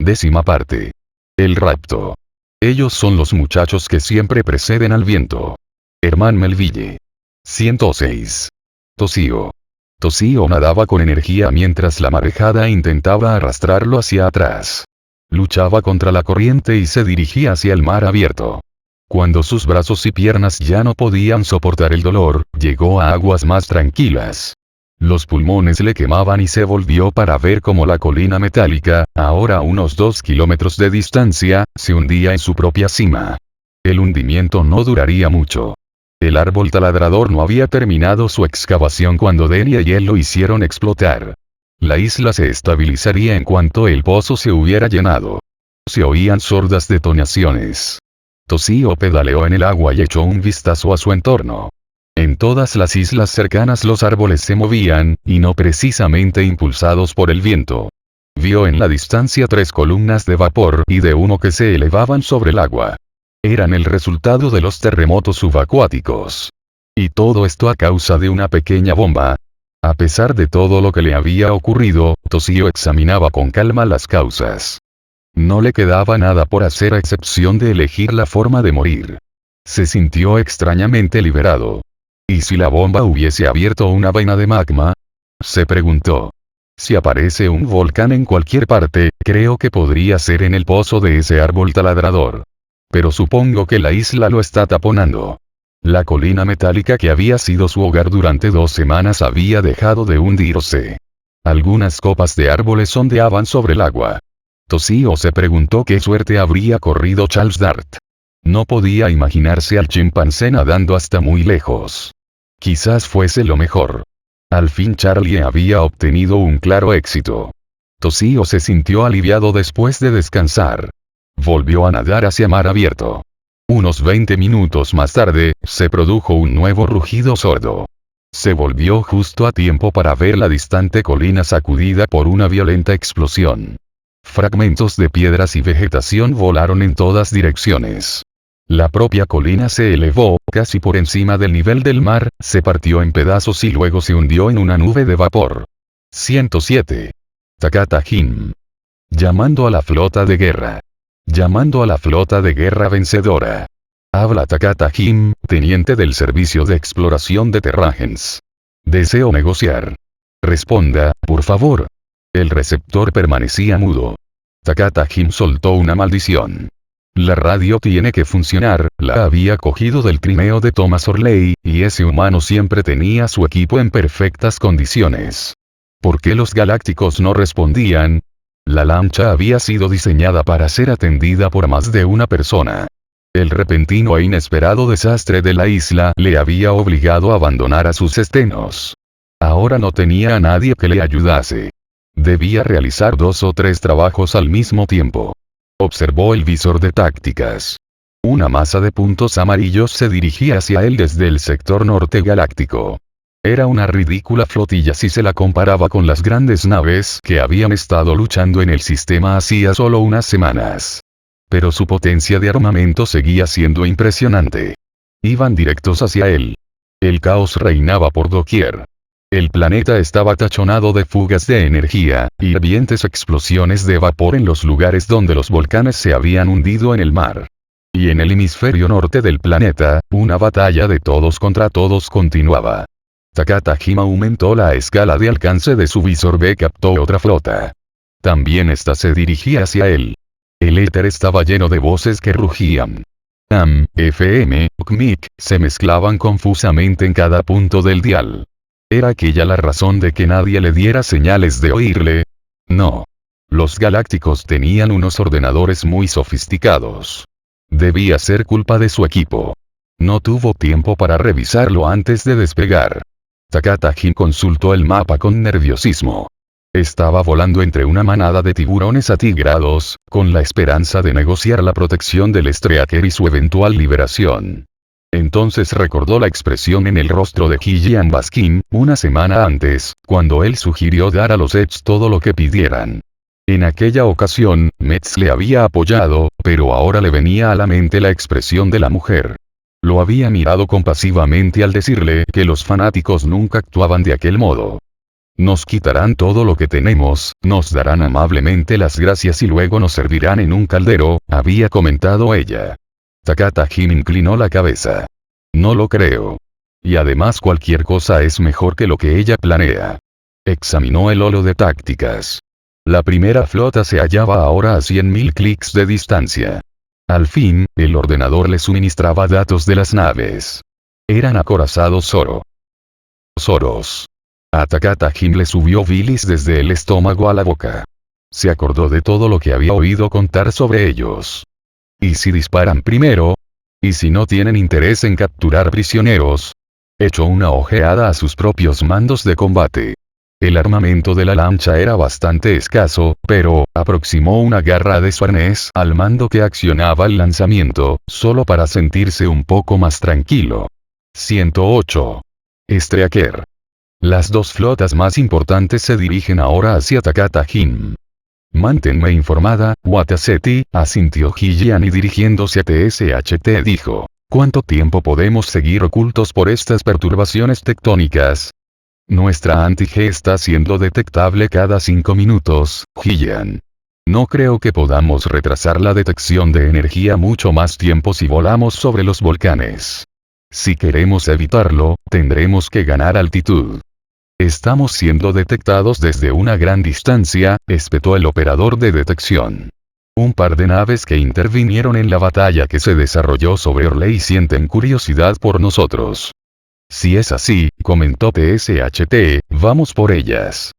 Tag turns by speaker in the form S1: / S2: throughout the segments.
S1: Décima parte. El rapto. Ellos son los muchachos que siempre preceden al viento. Herman Melville. 106. Toshio. Toshio nadaba con energía mientras la marejada intentaba arrastrarlo hacia atrás. Luchaba contra la corriente y se dirigía hacia el mar abierto. Cuando sus brazos y piernas ya no podían soportar el dolor, llegó a aguas más tranquilas. Los pulmones le quemaban y se volvió para ver cómo la colina metálica, ahora a unos 2 kilómetros de distancia, se hundía en su propia cima. El hundimiento no duraría mucho. El árbol taladrador no había terminado su excavación cuando Delia y él lo hicieron explotar. La isla se estabilizaría en cuanto el pozo se hubiera llenado. Se oían sordas detonaciones. Toshio pedaleó en el agua y echó un vistazo a su entorno. En todas las islas cercanas los árboles se movían, y no precisamente impulsados por el viento. Vio en la distancia 3 columnas de vapor y de humo que se elevaban sobre el agua. Eran el resultado de los terremotos subacuáticos. Y todo esto a causa de una pequeña bomba. A pesar de todo lo que le había ocurrido, Toshio examinaba con calma las causas. No le quedaba nada por hacer a excepción de elegir la forma de morir. Se sintió extrañamente liberado. ¿Y si la bomba hubiese abierto una vaina de magma? Se preguntó. Si aparece un volcán en cualquier parte, creo que podría ser en el pozo de ese árbol taladrador. Pero supongo que la isla lo está taponando. La colina metálica que había sido su hogar durante 2 semanas había dejado de hundirse. Algunas copas de árboles ondeaban sobre el agua. Toshio se preguntó qué suerte habría corrido Charles Dart. No podía imaginarse al chimpancé nadando hasta muy lejos. Quizás fuese lo mejor. Al fin Charlie había obtenido un claro éxito. Toshio se sintió aliviado después de descansar. Volvió a nadar hacia mar abierto. Unos 20 minutos más tarde, se produjo un nuevo rugido sordo. Se volvió justo a tiempo para ver la distante colina sacudida por una violenta explosión. Fragmentos de piedras y vegetación volaron en todas direcciones. La propia colina se elevó, casi por encima del nivel del mar, se partió en pedazos y luego se hundió en una nube de vapor. 107. Takata Jim. Llamando a la flota de guerra. Llamando a la flota de guerra vencedora. Habla Takata Jim, teniente del servicio de exploración de Terragens. Deseo negociar. Responda, por favor. El receptor permanecía mudo. Takata Jim soltó una maldición. La radio tiene que funcionar, la había cogido del trineo de Thomas Orley, y ese humano siempre tenía su equipo en perfectas condiciones. ¿Por qué los galácticos no respondían? La lancha había sido diseñada para ser atendida por más de una persona. El repentino e inesperado desastre de la isla le había obligado a abandonar a sus estenos. Ahora no tenía a nadie que le ayudase. Debía realizar 2 o 3 trabajos al mismo tiempo. Observó el visor de tácticas. Una masa de puntos amarillos se dirigía hacia él desde el sector norte galáctico. Era una ridícula flotilla si se la comparaba con las grandes naves que habían estado luchando en el sistema hacía solo unas semanas. Pero su potencia de armamento seguía siendo impresionante. Iban directos hacia él. El caos reinaba por doquier. El planeta estaba tachonado de fugas de energía, y hirvientes explosiones de vapor en los lugares donde los volcanes se habían hundido en el mar. Y en el hemisferio norte del planeta, una batalla de todos contra todos continuaba. Takata Jim aumentó la escala de alcance de su visor B, captó otra flota. También esta se dirigía hacia él. El éter estaba lleno de voces que rugían. AM, FM, UCMIC, se mezclaban confusamente en cada punto del dial. ¿Era aquella la razón de que nadie le diera señales de oírle? No. Los galácticos tenían unos ordenadores muy sofisticados. Debía ser culpa de su equipo. No tuvo tiempo para revisarlo antes de despegar. Takata Jim consultó el mapa con nerviosismo. Estaba volando entre una manada de tiburones atigrados, con la esperanza de negociar la protección del Streaker y su eventual liberación. Entonces recordó la expresión en el rostro de Gillian Baskin, una semana antes, cuando él sugirió dar a los Eds todo lo que pidieran. En aquella ocasión, Metz le había apoyado, pero ahora le venía a la mente la expresión de la mujer. Lo había mirado compasivamente al decirle que los fanáticos nunca actuaban de aquel modo. Nos quitarán todo lo que tenemos, nos darán amablemente las gracias y luego nos servirán en un caldero, había comentado ella. Takata Jin inclinó la cabeza. No lo creo. Y además cualquier cosa es mejor que lo que ella planea. Examinó el holo de tácticas. La primera flota se hallaba ahora a 100.000 clics de distancia. Al fin, el ordenador le suministraba datos de las naves. Eran acorazados Soros. A Takata Jin le subió bilis desde el estómago a la boca. Se acordó de todo lo que había oído contar sobre ellos. ¿Y si disparan primero? ¿Y si no tienen interés en capturar prisioneros? Echó una ojeada a sus propios mandos de combate. El armamento de la lancha era bastante escaso, pero, aproximó una garra de su arnés al mando que accionaba el lanzamiento, solo para sentirse un poco más tranquilo. 108. Streaker. Las dos flotas más importantes se dirigen ahora hacia Takata Jin. Manténme informada, Wataseti, asintió Hillian y dirigiéndose a TSHT dijo. ¿Cuánto tiempo podemos seguir ocultos por estas perturbaciones tectónicas? Nuestra anti-G está siendo detectable cada 5 minutos, Hillian. No creo que podamos retrasar la detección de energía mucho más tiempo si volamos sobre los volcanes. Si queremos evitarlo, tendremos que ganar altitud. Estamos siendo detectados desde una gran distancia, espetó el operador de detección. Un par de naves que intervinieron en la batalla que se desarrolló sobre Orley sienten curiosidad por nosotros. Si es así, comentó TSHT, vamos por ellas.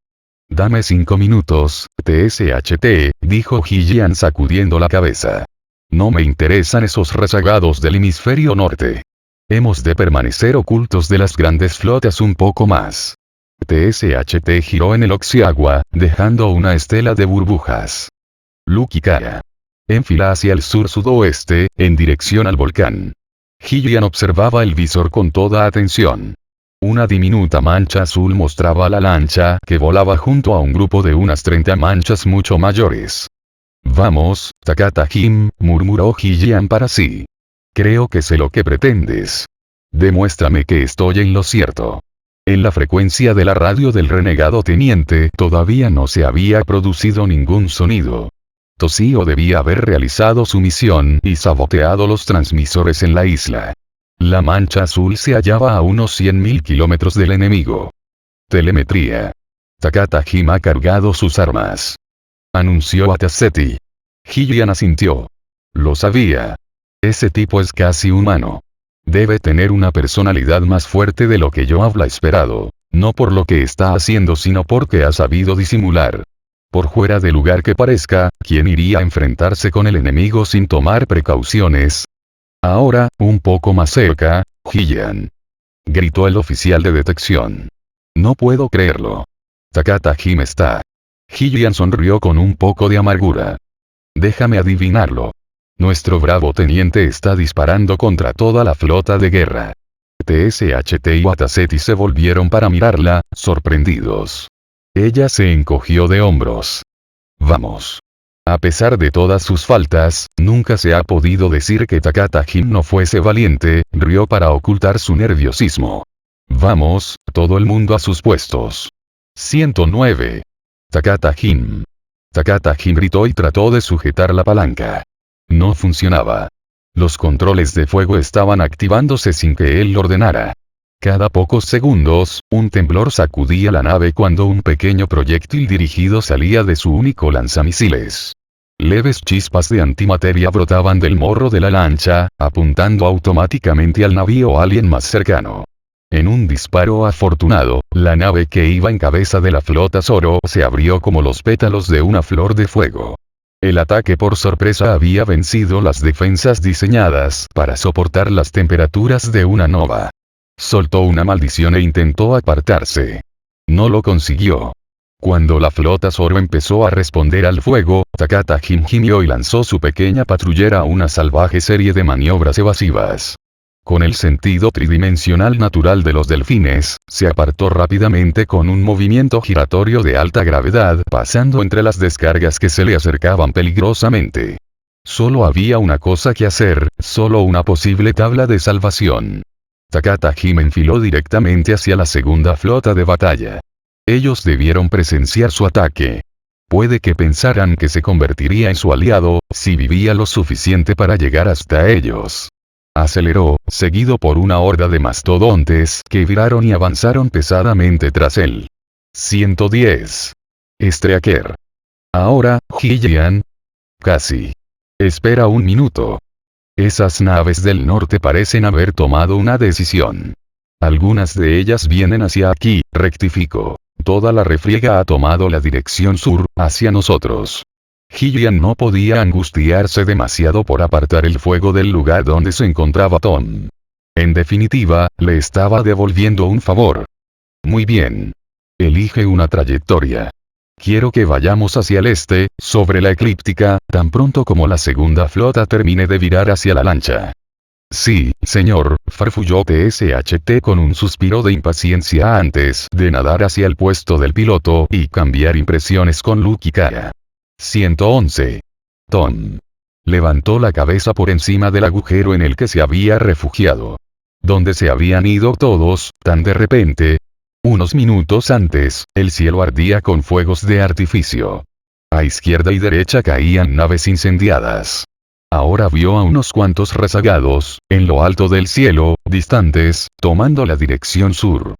S1: Dame 5 minutos, TSHT, dijo Hillian sacudiendo la cabeza. No me interesan esos rezagados del hemisferio norte. Hemos de permanecer ocultos de las grandes flotas un poco más. TSHT giró en el oxiagua, dejando una estela de burbujas. Luke y Kara. Enfila hacia el sur-sudoeste, en dirección al volcán. Hillian observaba el visor con toda atención. Una diminuta mancha azul mostraba la lancha que volaba junto a un grupo de unas 30 manchas mucho mayores. Vamos, Takata Jin, murmuró Hillian para sí. Creo que sé lo que pretendes. Demuéstrame que estoy en lo cierto. En la frecuencia de la radio del renegado teniente todavía no se había producido ningún sonido. Toshio debía haber realizado su misión y saboteado los transmisores en la isla. La mancha azul se hallaba a unos 100.000 kilómetros del enemigo. Telemetría. Takata Jin ha cargado sus armas. Anunció Wataseti. Hillian asintió. Lo sabía. Ese tipo es casi humano. Debe tener una personalidad más fuerte de lo que yo había esperado, no por lo que está haciendo sino porque ha sabido disimular. Por fuera de lugar que parezca, ¿quién iría a enfrentarse con el enemigo sin tomar precauciones? Ahora, un poco más cerca, Hillian. Gritó el oficial de detección. No puedo creerlo. Takata Jin está. Hillian sonrió con un poco de amargura. Déjame adivinarlo. Nuestro bravo teniente está disparando contra toda la flota de guerra. TSHT y Wataseti se volvieron para mirarla, sorprendidos. Ella se encogió de hombros. Vamos. A pesar de todas sus faltas, nunca se ha podido decir que Takata Jin no fuese valiente, rió para ocultar su nerviosismo. Vamos, todo el mundo a sus puestos. 109. Takata Jin. Takata Jin gritó y trató de sujetar la palanca. No funcionaba. Los controles de fuego estaban activándose sin que él lo ordenara. Cada pocos segundos, un temblor sacudía la nave cuando un pequeño proyectil dirigido salía de su único lanzamisiles. Leves chispas de antimateria brotaban del morro de la lancha, apuntando automáticamente al navío alien más cercano. En un disparo afortunado, la nave que iba en cabeza de la flota Zoro se abrió como los pétalos de una flor de fuego. El ataque por sorpresa había vencido las defensas diseñadas para soportar las temperaturas de una nova. Soltó una maldición e intentó apartarse. No lo consiguió. Cuando la flota Zoro empezó a responder al fuego, Takata Jin gimió y lanzó su pequeña patrullera a una salvaje serie de maniobras evasivas. Con el sentido tridimensional natural de los delfines, se apartó rápidamente con un movimiento giratorio de alta gravedad pasando entre las descargas que se le acercaban peligrosamente. Solo había una cosa que hacer, solo una posible tabla de salvación. Takata Jin enfiló directamente hacia la segunda flota de batalla. Ellos debieron presenciar su ataque. Puede que pensaran que se convertiría en su aliado, si vivía lo suficiente para llegar hasta ellos. Aceleró, seguido por una horda de mastodontes que viraron y avanzaron pesadamente tras él. 110. Streaker. Ahora, Hillian. Casi. Espera un minuto. Esas naves del norte parecen haber tomado una decisión. Algunas de ellas vienen hacia aquí, rectifico. Toda la refriega ha tomado la dirección sur, hacia nosotros. Hillian no podía angustiarse demasiado por apartar el fuego del lugar donde se encontraba Tom. En definitiva, le estaba devolviendo un favor. Muy bien. Elige una trayectoria. Quiero que vayamos hacia el este, sobre la eclíptica, tan pronto como la segunda flota termine de virar hacia la lancha. Sí, señor, farfulló TSHT con un suspiro de impaciencia antes de nadar hacia el puesto del piloto y cambiar impresiones con Luke y Kara. 111. Tom. Levantó la cabeza por encima del agujero en el que se había refugiado. ¿Dónde se habían ido todos, tan de repente? Unos minutos antes, el cielo ardía con fuegos de artificio. A izquierda y derecha caían naves incendiadas. Ahora vio a unos cuantos rezagados, en lo alto del cielo, distantes, tomando la dirección sur.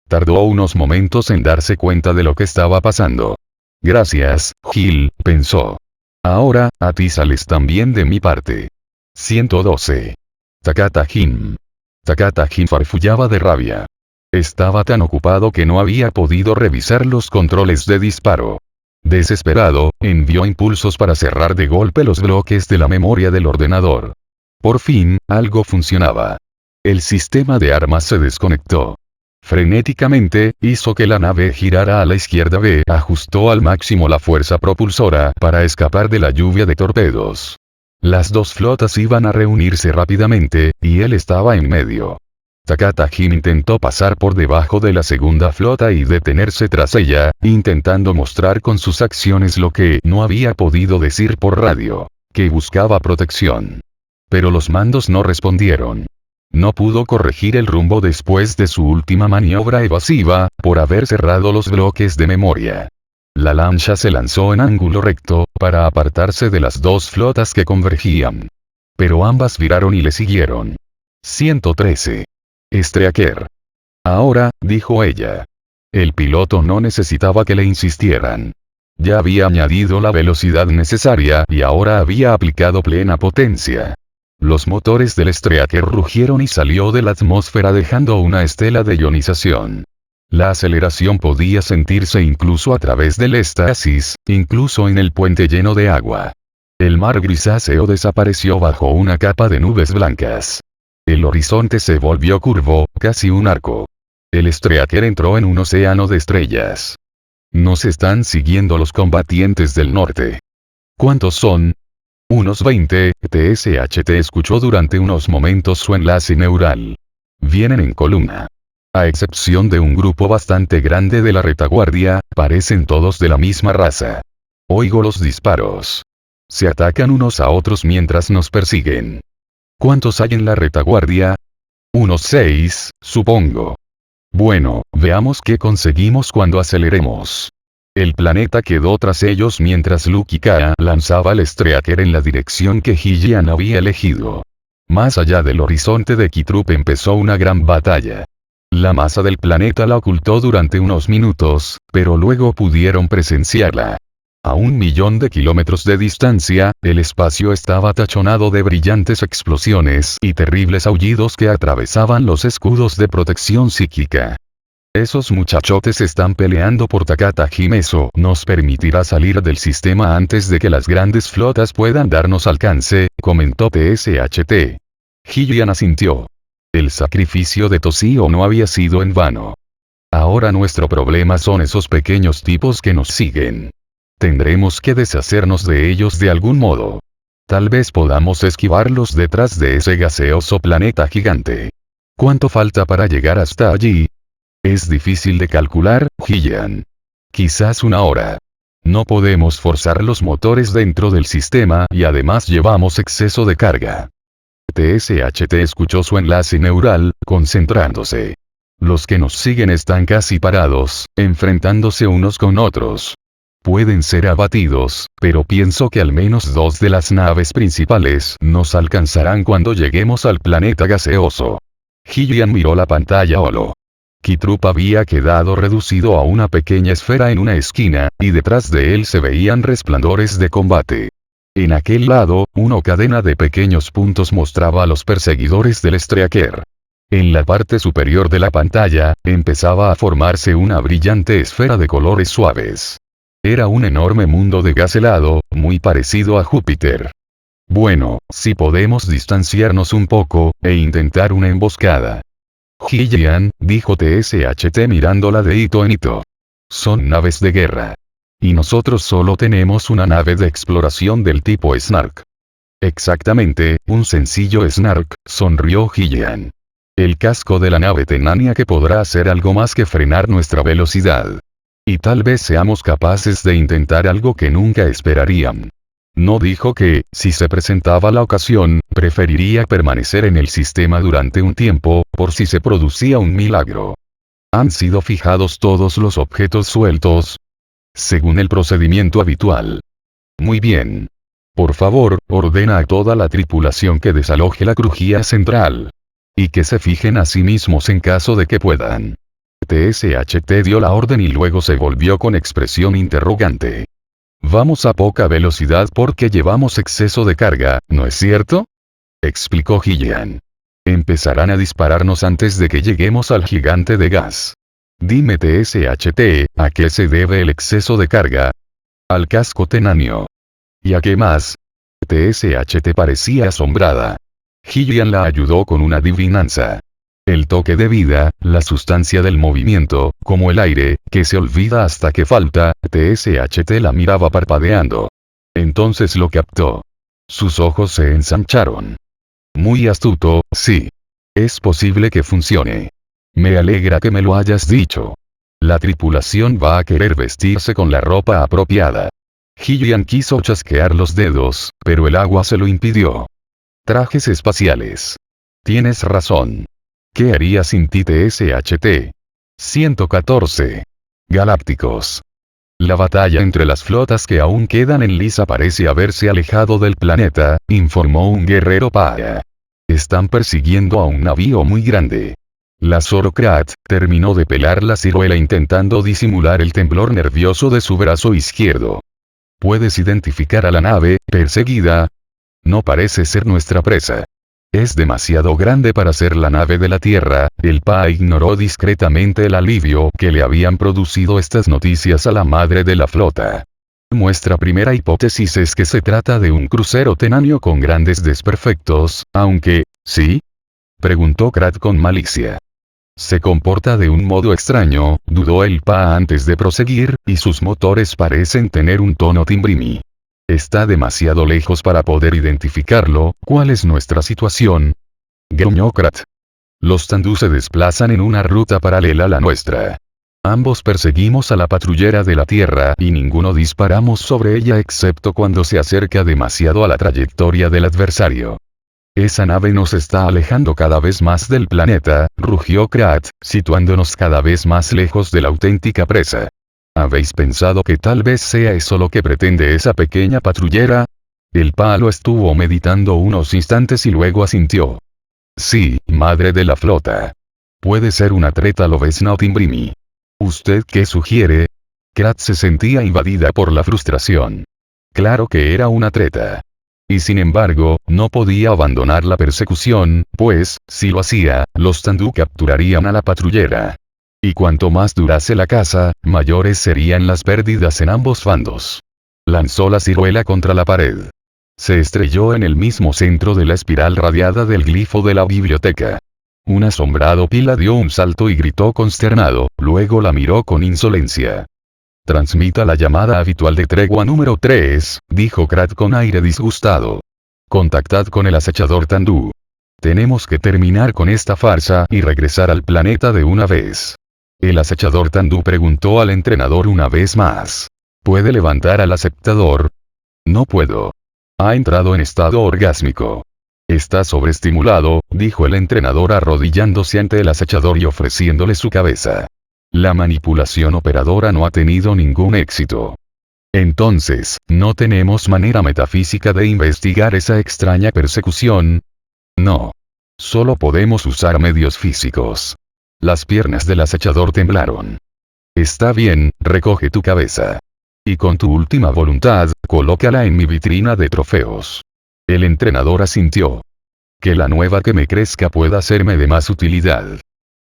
S1: Tardó unos momentos en darse cuenta de lo que estaba pasando. Gracias, Gil, pensó. Ahora, a ti sales también de mi parte. 112. Takata Jin. Takata Jin farfullaba de rabia. Estaba tan ocupado que no había podido revisar los controles de disparo. Desesperado, envió impulsos para cerrar de golpe los bloques de la memoria del ordenador. Por fin, algo funcionaba. El sistema de armas se desconectó. Frenéticamente, hizo que la nave girara a la izquierda ajustó al máximo la fuerza propulsora para escapar de la lluvia de torpedos. Las dos flotas iban a reunirse rápidamente, y él estaba en medio. Takata Jin intentó pasar por debajo de la segunda flota y detenerse tras ella, intentando mostrar con sus acciones lo que no había podido decir por radio, que buscaba protección. Pero los mandos no respondieron. No pudo corregir el rumbo después de su última maniobra evasiva, por haber cerrado los bloques de memoria. La lancha se lanzó en ángulo recto, para apartarse de las dos flotas que convergían. Pero ambas viraron y le siguieron. 113. Streaker. Ahora, dijo ella. El piloto no necesitaba que le insistieran. Ya había añadido la velocidad necesaria y ahora había aplicado plena potencia. Los motores del Streaker rugieron y salió de la atmósfera dejando una estela de ionización. La aceleración podía sentirse incluso a través del éxtasis, incluso en el puente lleno de agua. El mar grisáceo desapareció bajo una capa de nubes blancas. El horizonte se volvió curvo, casi un arco. El Streaker entró en un océano de estrellas. Nos están siguiendo los combatientes del norte. ¿Cuántos son? Unos 20, TSHT escuchó durante unos momentos su enlace neural. Vienen en columna. A excepción de un grupo bastante grande de la retaguardia, parecen todos de la misma raza. Oigo los disparos. Se atacan unos a otros mientras nos persiguen. ¿Cuántos hay en la retaguardia? Unos 6, supongo. Bueno, veamos qué conseguimos cuando aceleremos. El planeta quedó tras ellos mientras Luke y Kara lanzaba el Streaker en la dirección que Hillian había elegido. Más allá del horizonte de Kitrup empezó una gran batalla. La masa del planeta la ocultó durante unos minutos, pero luego pudieron presenciarla. A 1.000.000 de kilómetros de distancia, el espacio estaba tachonado de brillantes explosiones y terribles aullidos que atravesaban los escudos de protección psíquica. Esos muchachotes están peleando por Takata Jin. Eso nos permitirá salir del sistema antes de que las grandes flotas puedan darnos alcance, comentó TSHT. Hillian asintió. El sacrificio de Toshio no había sido en vano. Ahora nuestro problema son esos pequeños tipos que nos siguen. Tendremos que deshacernos de ellos de algún modo. Tal vez podamos esquivarlos detrás de ese gaseoso planeta gigante. ¿Cuánto falta para llegar hasta allí? Es difícil de calcular, Hillian. Quizás una hora. No podemos forzar los motores dentro del sistema y además llevamos exceso de carga. TSHT escuchó su enlace neural, concentrándose. Los que nos siguen están casi parados, enfrentándose unos con otros. Pueden ser abatidos, pero pienso que al menos 2 de las naves principales nos alcanzarán cuando lleguemos al planeta gaseoso. Hillian miró la pantalla holo. Kitrup había quedado reducido a una pequeña esfera en una esquina, y detrás de él se veían resplandores de combate. En aquel lado, una cadena de pequeños puntos mostraba a los perseguidores del Streaker. En la parte superior de la pantalla, empezaba a formarse una brillante esfera de colores suaves. Era un enorme mundo de gas helado, muy parecido a Júpiter. Bueno, si podemos distanciarnos un poco, e intentar una emboscada. Hillian, dijo TSHT mirándola de hito en hito. Son naves de guerra. Y nosotros solo tenemos una nave de exploración del tipo Snark. Exactamente, un sencillo Snark, sonrió Hillian. El casco de la nave Tenania que podrá hacer algo más que frenar nuestra velocidad. Y tal vez seamos capaces de intentar algo que nunca esperarían. No dijo que, si se presentaba la ocasión, preferiría permanecer en el sistema durante un tiempo, por si se producía un milagro. ¿Han sido fijados todos los objetos sueltos? Según el procedimiento habitual. Muy bien. Por favor, ordena a toda la tripulación que desaloje la crujía central. Y que se fijen a sí mismos en caso de que puedan. TSHT dio la orden y luego se volvió con expresión interrogante. Vamos a poca velocidad porque llevamos exceso de carga, ¿no es cierto? Explicó Hillian. Empezarán a dispararnos antes de que lleguemos al gigante de gas. Dime TSHT, ¿a qué se debe el exceso de carga? Al casco tenanio. ¿Y a qué más? TSHT parecía asombrada. Hillian la ayudó con una adivinanza. El toque de vida, la sustancia del movimiento, como el aire, que se olvida hasta que falta, TSHT la miraba parpadeando. Entonces lo captó. Sus ojos se ensancharon. Muy astuto, sí. Es posible que funcione. Me alegra que me lo hayas dicho. La tripulación va a querer vestirse con la ropa apropiada. Hillian quiso chasquear los dedos, pero el agua se lo impidió. Trajes espaciales. Tienes razón. ¿Qué haría sin ti TSHT? 114. Galácticos. La batalla entre las flotas que aún quedan en Lisa parece haberse alejado del planeta, informó un guerrero Paya. Están persiguiendo a un navío muy grande. La Sorokrat terminó de pelar la ciruela intentando disimular el temblor nervioso de su brazo izquierdo. ¿Puedes identificar a la nave perseguida? No parece ser nuestra presa. Es demasiado grande para ser la nave de la Tierra. El PA ignoró discretamente el alivio que le habían producido estas noticias a la madre de la flota. Nuestra primera hipótesis es que se trata de un crucero tenanio con grandes desperfectos, aunque, ¿sí? Preguntó Krat con malicia. Se comporta de un modo extraño, dudó el PA antes de proseguir, y sus motores parecen tener un tono timbrimi. Está demasiado lejos para poder identificarlo. ¿Cuál es nuestra situación? Gruñó Krat. Los Tandú se desplazan en una ruta paralela a la nuestra. Ambos perseguimos a la patrullera de la Tierra y ninguno disparamos sobre ella excepto cuando se acerca demasiado a la trayectoria del adversario. Esa nave nos está alejando cada vez más del planeta, rugió Krat, situándonos cada vez más lejos de la auténtica presa. ¿Habéis pensado que tal vez sea eso lo que pretende esa pequeña patrullera? El palo estuvo meditando unos instantes y luego asintió. Sí, madre de la flota. Puede ser una treta lobesna o timbrimi. ¿Usted qué sugiere? Krat se sentía invadida por la frustración. Claro que era una treta. Y sin embargo, no podía abandonar la persecución, pues, si lo hacía, los Tandú capturarían a la patrullera. Y cuanto más durase la caza, mayores serían las pérdidas en ambos bandos. Lanzó la ciruela contra la pared. Se estrelló en el mismo centro de la espiral radiada del glifo de la biblioteca. Un asombrado Pila dio un salto y gritó consternado, luego la miró con insolencia. Transmita la llamada habitual de tregua número 3, dijo Krat con aire disgustado. Contactad con el acechador Tandú. Tenemos que terminar con esta farsa y regresar al planeta de una vez. El acechador Tandú preguntó al entrenador una vez más. ¿Puede levantar al aceptador? No puedo. Ha entrado en estado orgásmico. Está sobreestimulado, dijo el entrenador arrodillándose ante el acechador y ofreciéndole su cabeza. La manipulación operadora no ha tenido ningún éxito. Entonces, ¿no tenemos manera metafísica de investigar esa extraña persecución? No. Solo podemos usar medios físicos. Las piernas del acechador temblaron. Está bien, recoge tu cabeza. Y con tu última voluntad, colócala en mi vitrina de trofeos. El entrenador asintió. Que la nueva que me crezca pueda serme de más utilidad.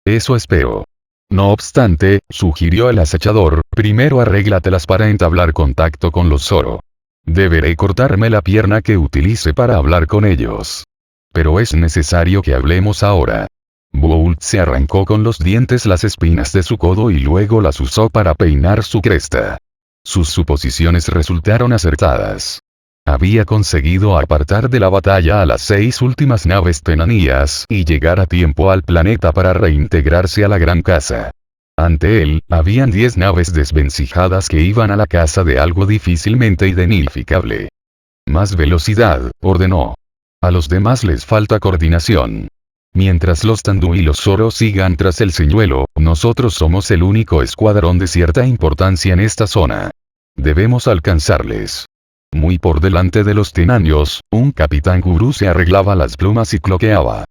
S1: Eso espero. No obstante, sugirió el acechador, primero arréglatelas para entablar contacto con los Zoro. Deberé cortarme la pierna que utilice para hablar con ellos. Pero es necesario que hablemos ahora. Boult se arrancó con los dientes las espinas de su codo y luego las usó para peinar su cresta. Sus suposiciones resultaron acertadas. Había conseguido apartar de la batalla a las 6 últimas naves tenanías y llegar a tiempo al planeta para reintegrarse a la gran casa. Ante él, habían 10 naves desvencijadas que iban a la casa de algo difícilmente identificable. Más velocidad, ordenó. A los demás les falta coordinación. Mientras los Tandú y los Zoro sigan tras el señuelo, nosotros somos el único escuadrón de cierta importancia en esta zona. Debemos alcanzarles. Muy por delante de los tenanios, un capitán gurú se arreglaba las plumas y cloqueaba.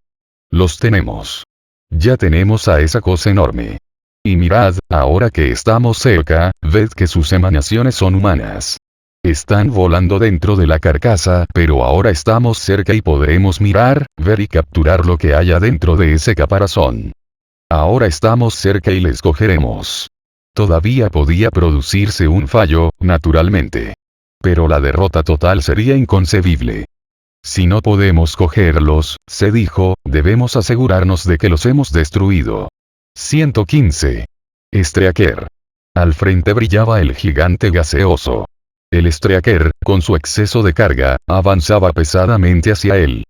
S1: Los tenemos. Ya tenemos a esa cosa enorme. Y mirad, ahora que estamos cerca, ved que sus emanaciones son humanas. Están volando dentro de la carcasa, pero ahora estamos cerca y podremos mirar, ver y capturar lo que haya dentro de ese caparazón. Ahora estamos cerca y les cogeremos. Todavía podía producirse un fallo, naturalmente. Pero la derrota total sería inconcebible. Si no podemos cogerlos, se dijo, debemos asegurarnos de que los hemos destruido. 115. Streaker. Al frente brillaba el gigante gaseoso. El Streaker, con su exceso de carga, avanzaba pesadamente hacia él.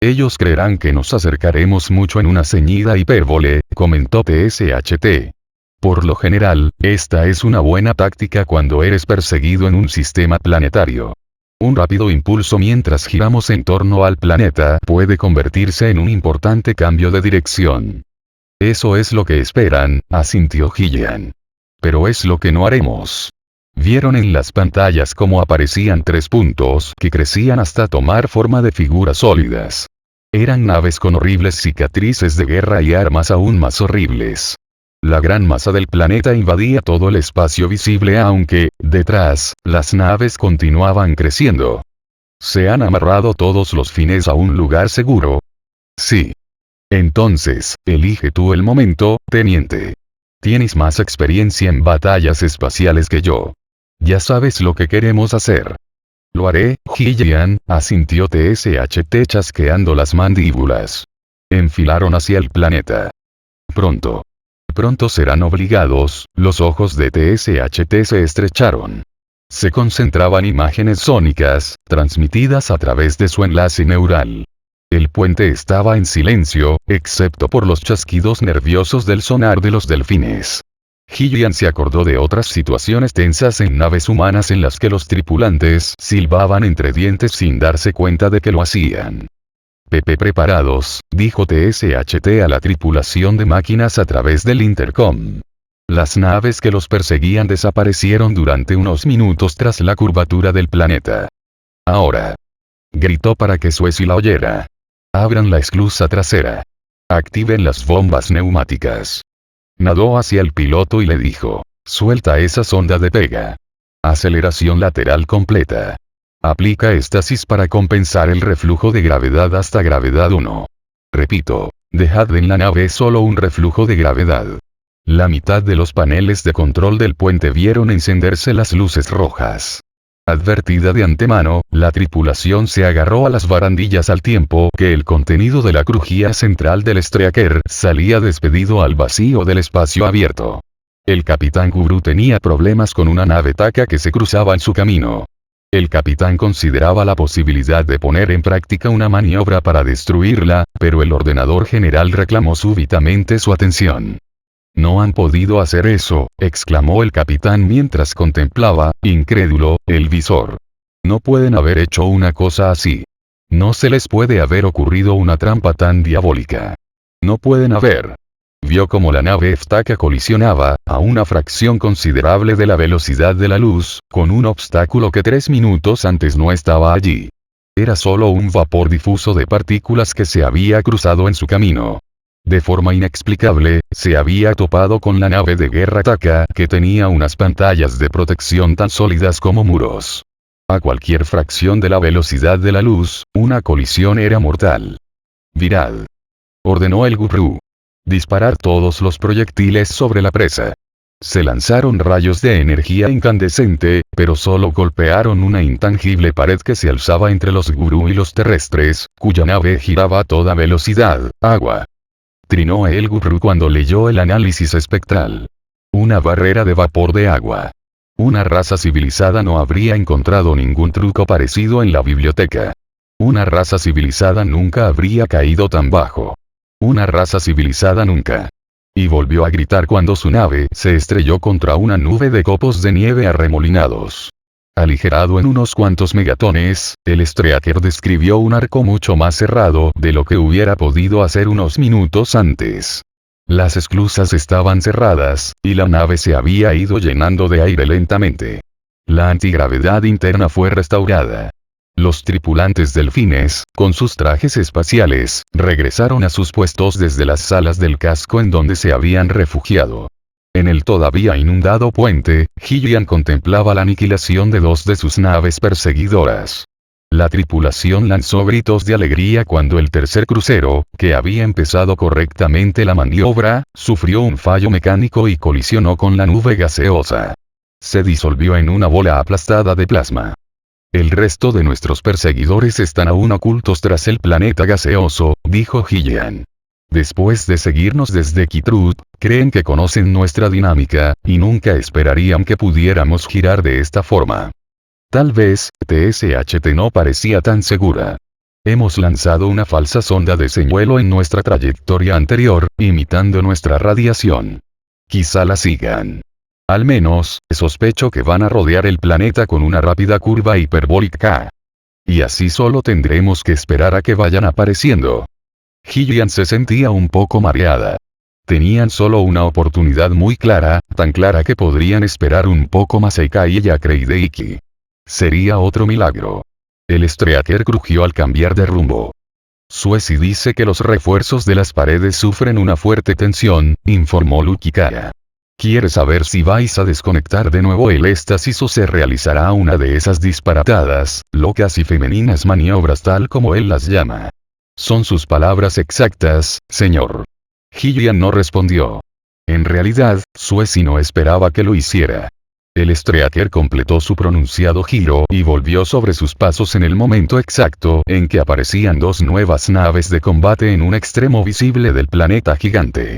S1: Ellos creerán que nos acercaremos mucho en una ceñida hipérbole, comentó TSHT. Por lo general, esta es una buena táctica cuando eres perseguido en un sistema planetario. Un rápido impulso mientras giramos en torno al planeta puede convertirse en un importante cambio de dirección. Eso es lo que esperan, asintió Gillian. Pero es lo que no haremos. Vieron en las pantallas cómo aparecían 3 puntos que crecían hasta tomar forma de figuras sólidas. Eran naves con horribles cicatrices de guerra y armas aún más horribles. La gran masa del planeta invadía todo el espacio visible aunque, detrás, las naves continuaban creciendo. ¿Se han amarrado todos los fines a un lugar seguro? Sí. Entonces, elige tú el momento, teniente. Tienes más experiencia en batallas espaciales que yo. Ya sabes lo que queremos hacer. Lo haré, Gillian, asintió TSHT chasqueando las mandíbulas. Enfilaron hacia el planeta. Pronto serán obligados, los ojos de TSHT se estrecharon. Se concentraban imágenes sónicas, transmitidas a través de su enlace neural. El puente estaba en silencio, excepto por los chasquidos nerviosos del sonar de los delfines. Gillian se acordó de otras situaciones tensas en naves humanas en las que los tripulantes silbaban entre dientes sin darse cuenta de que lo hacían. Preparados, dijo TSHT a la tripulación de máquinas a través del intercom. Las naves que los perseguían desaparecieron durante unos minutos tras la curvatura del planeta. Ahora. Gritó para que Suez la oyera. Abran la esclusa trasera. Activen las bombas neumáticas. Nadó hacia el piloto y le dijo, suelta esa sonda de pega. Aceleración lateral completa. Aplica éstasis para compensar el reflujo de gravedad hasta gravedad 1. Repito, dejad en la nave solo un reflujo de gravedad. La mitad de los paneles de control del puente vieron encenderse las luces rojas. Advertida de antemano, la tripulación se agarró a las barandillas al tiempo que el contenido de la crujía central del Streaker salía despedido al vacío del espacio abierto. El capitán Guru tenía problemas con una nave Taka que se cruzaba en su camino. El capitán consideraba la posibilidad de poner en práctica una maniobra para destruirla, pero el ordenador general reclamó súbitamente su atención. No han podido hacer eso, exclamó el capitán mientras contemplaba, incrédulo, el visor. No pueden haber hecho una cosa así. No se les puede haber ocurrido una trampa tan diabólica. No pueden haber. Vio como la nave Eftaka colisionaba, a una fracción considerable de la velocidad de la luz, con un obstáculo que 3 minutos antes no estaba allí. Era solo un vapor difuso de partículas que se había cruzado en su camino. De forma inexplicable, se había topado con la nave de guerra Taka, que tenía unas pantallas de protección tan sólidas como muros. A cualquier fracción de la velocidad de la luz, una colisión era mortal. Virad. Ordenó el gurú. Disparar todos los proyectiles sobre la presa. Se lanzaron rayos de energía incandescente, pero solo golpearon una intangible pared que se alzaba entre los gurú y los terrestres, cuya nave giraba a toda velocidad. Agua. Trinó el gurú cuando leyó el análisis espectral. Una barrera de vapor de agua. Una raza civilizada no habría encontrado ningún truco parecido en la biblioteca. Una raza civilizada nunca habría caído tan bajo. Una raza civilizada nunca. Y volvió a gritar cuando su nave se estrelló contra una nube de copos de nieve arremolinados. Aligerado en unos cuantos megatones, el Streaker describió un arco mucho más cerrado de lo que hubiera podido hacer unos minutos antes. Las esclusas estaban cerradas, y la nave se había ido llenando de aire lentamente. La antigravedad interna fue restaurada. Los tripulantes delfines, con sus trajes espaciales, regresaron a sus puestos desde las salas del casco en donde se habían refugiado. En el todavía inundado puente, Gillian contemplaba la aniquilación de 2 de sus naves perseguidoras. La tripulación lanzó gritos de alegría cuando el tercer crucero, que había empezado correctamente la maniobra, sufrió un fallo mecánico y colisionó con la nube gaseosa. Se disolvió en una bola aplastada de plasma. El resto de nuestros perseguidores están aún ocultos tras el planeta gaseoso, dijo Gillian. Después de seguirnos desde Kitrut, creen que conocen nuestra dinámica, y nunca esperarían que pudiéramos girar de esta forma. Tal vez, TSHT no parecía tan segura. Hemos lanzado una falsa sonda de señuelo en nuestra trayectoria anterior, imitando nuestra radiación. Quizá la sigan. Al menos, sospecho que van a rodear el planeta con una rápida curva hiperbólica. Y así solo tendremos que esperar a que vayan apareciendo. Gillian se sentía un poco mareada. Tenían solo una oportunidad muy clara, tan clara que podrían esperar un poco más y ella creí Iki. Sería otro milagro. El Streaker crujió al cambiar de rumbo. Suesi dice que los refuerzos de las paredes sufren una fuerte tensión, informó Lukikara. Quiere saber si vais a desconectar de nuevo el éxtasis o se realizará una de esas disparatadas, locas y femeninas maniobras tal como él las llama. Son sus palabras exactas, señor. Gillian no respondió. En realidad, Suesi no esperaba que lo hiciera. El Streaker completó su pronunciado giro y volvió sobre sus pasos en el momento exacto en que aparecían 2 nuevas naves de combate en un extremo visible del planeta gigante.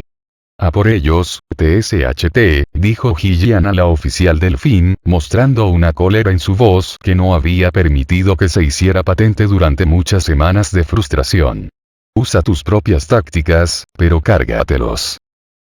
S1: A por ellos, TSHT, dijo Gillian a la oficial delfín, mostrando una cólera en su voz que no había permitido que se hiciera patente durante muchas semanas de frustración. Usa tus propias tácticas, pero cárgatelos.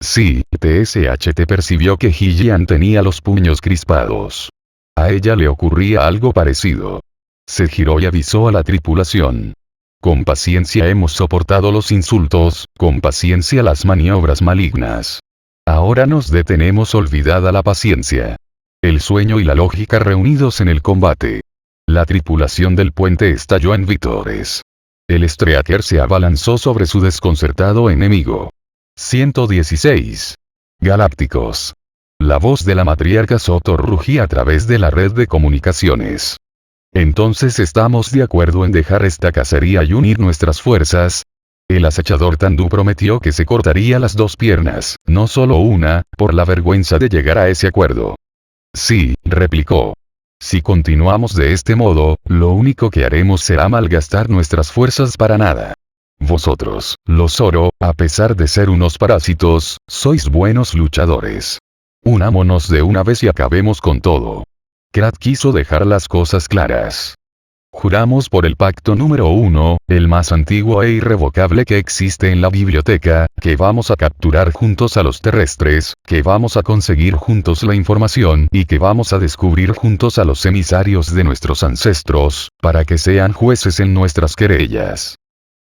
S1: Sí, TSHT percibió que Gillian tenía los puños crispados. A ella le ocurría algo parecido. Se giró y avisó a la tripulación. Con paciencia hemos soportado los insultos, con paciencia las maniobras malignas. Ahora nos detenemos olvidada la paciencia. El sueño y la lógica reunidos en el combate. La tripulación del puente estalló en vítores. El Streaker se abalanzó sobre su desconcertado enemigo. 116. Galácticos. La voz de la matriarca Soto rugía a través de la red de comunicaciones. Entonces estamos de acuerdo en dejar esta cacería y unir nuestras fuerzas. El acechador Tandú prometió que se cortaría las 2 piernas, no solo una, por la vergüenza de llegar a ese acuerdo. Sí, replicó. Si continuamos de este modo, lo único que haremos será malgastar nuestras fuerzas para nada. Vosotros, los Zoro, a pesar de ser unos parásitos, sois buenos luchadores. Unámonos de una vez y acabemos con todo. Krat quiso dejar las cosas claras. Juramos por el pacto número 1, el más antiguo e irrevocable que existe en la biblioteca, que vamos a capturar juntos a los terrestres, que vamos a conseguir juntos la información y que vamos a descubrir juntos a los emisarios de nuestros ancestros, para que sean jueces en nuestras querellas.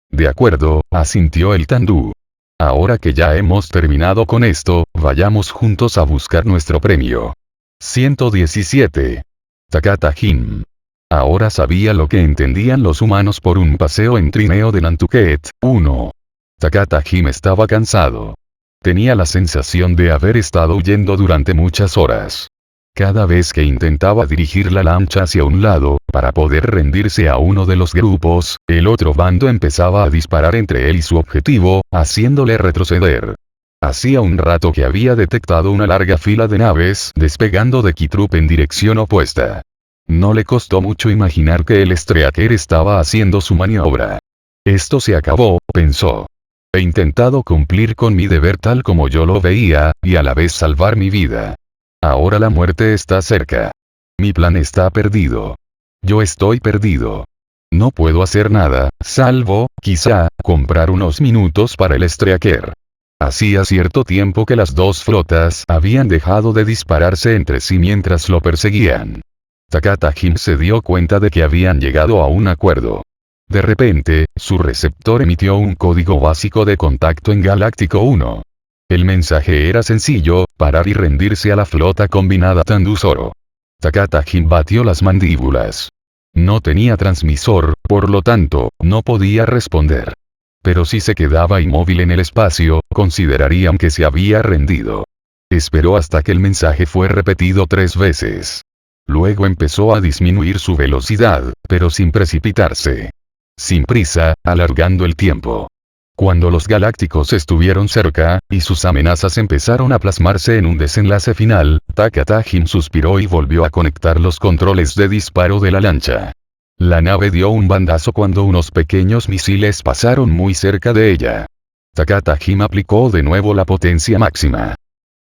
S1: De acuerdo, asintió el Tandú. Ahora que ya hemos terminado con esto, vayamos juntos a buscar nuestro premio. 117. Takata Jin. Ahora sabía lo que entendían los humanos por un paseo en trineo de Nantucket. 1. Takata Jin estaba cansado. Tenía la sensación de haber estado huyendo durante muchas horas. Cada vez que intentaba dirigir la lancha hacia un lado, para poder rendirse a uno de los grupos, el otro bando empezaba a disparar entre él y su objetivo, haciéndole retroceder. Hacía un rato que había detectado una larga fila de naves despegando de Kitrup en dirección opuesta. No le costó mucho imaginar que el Streaker estaba haciendo su maniobra. Esto se acabó, pensó. He intentado cumplir con mi deber tal como yo lo veía, y a la vez salvar mi vida. Ahora la muerte está cerca. Mi plan está perdido. Yo estoy perdido. No puedo hacer nada, salvo, quizá, comprar unos minutos para el Streaker. Hacía cierto tiempo que las dos flotas habían dejado de dispararse entre sí mientras lo perseguían. Takata Jin se dio cuenta de que habían llegado a un acuerdo. De repente, su receptor emitió un código básico de contacto en Galáctico 1. El mensaje era sencillo: parar y rendirse a la flota combinada Tandú-Zoro. Takata Jin batió las mandíbulas. No tenía transmisor, por lo tanto, no podía responder. Pero si se quedaba inmóvil en el espacio, considerarían que se había rendido. Esperó hasta que el mensaje fue repetido 3 veces. Luego empezó a disminuir su velocidad, pero sin precipitarse. Sin prisa, alargando el tiempo. Cuando los galácticos estuvieron cerca, y sus amenazas empezaron a plasmarse en un desenlace final, Takata Jin suspiró y volvió a conectar los controles de disparo de la lancha. La nave dio un bandazo cuando unos pequeños misiles pasaron muy cerca de ella. Takata Jin aplicó de nuevo la potencia máxima.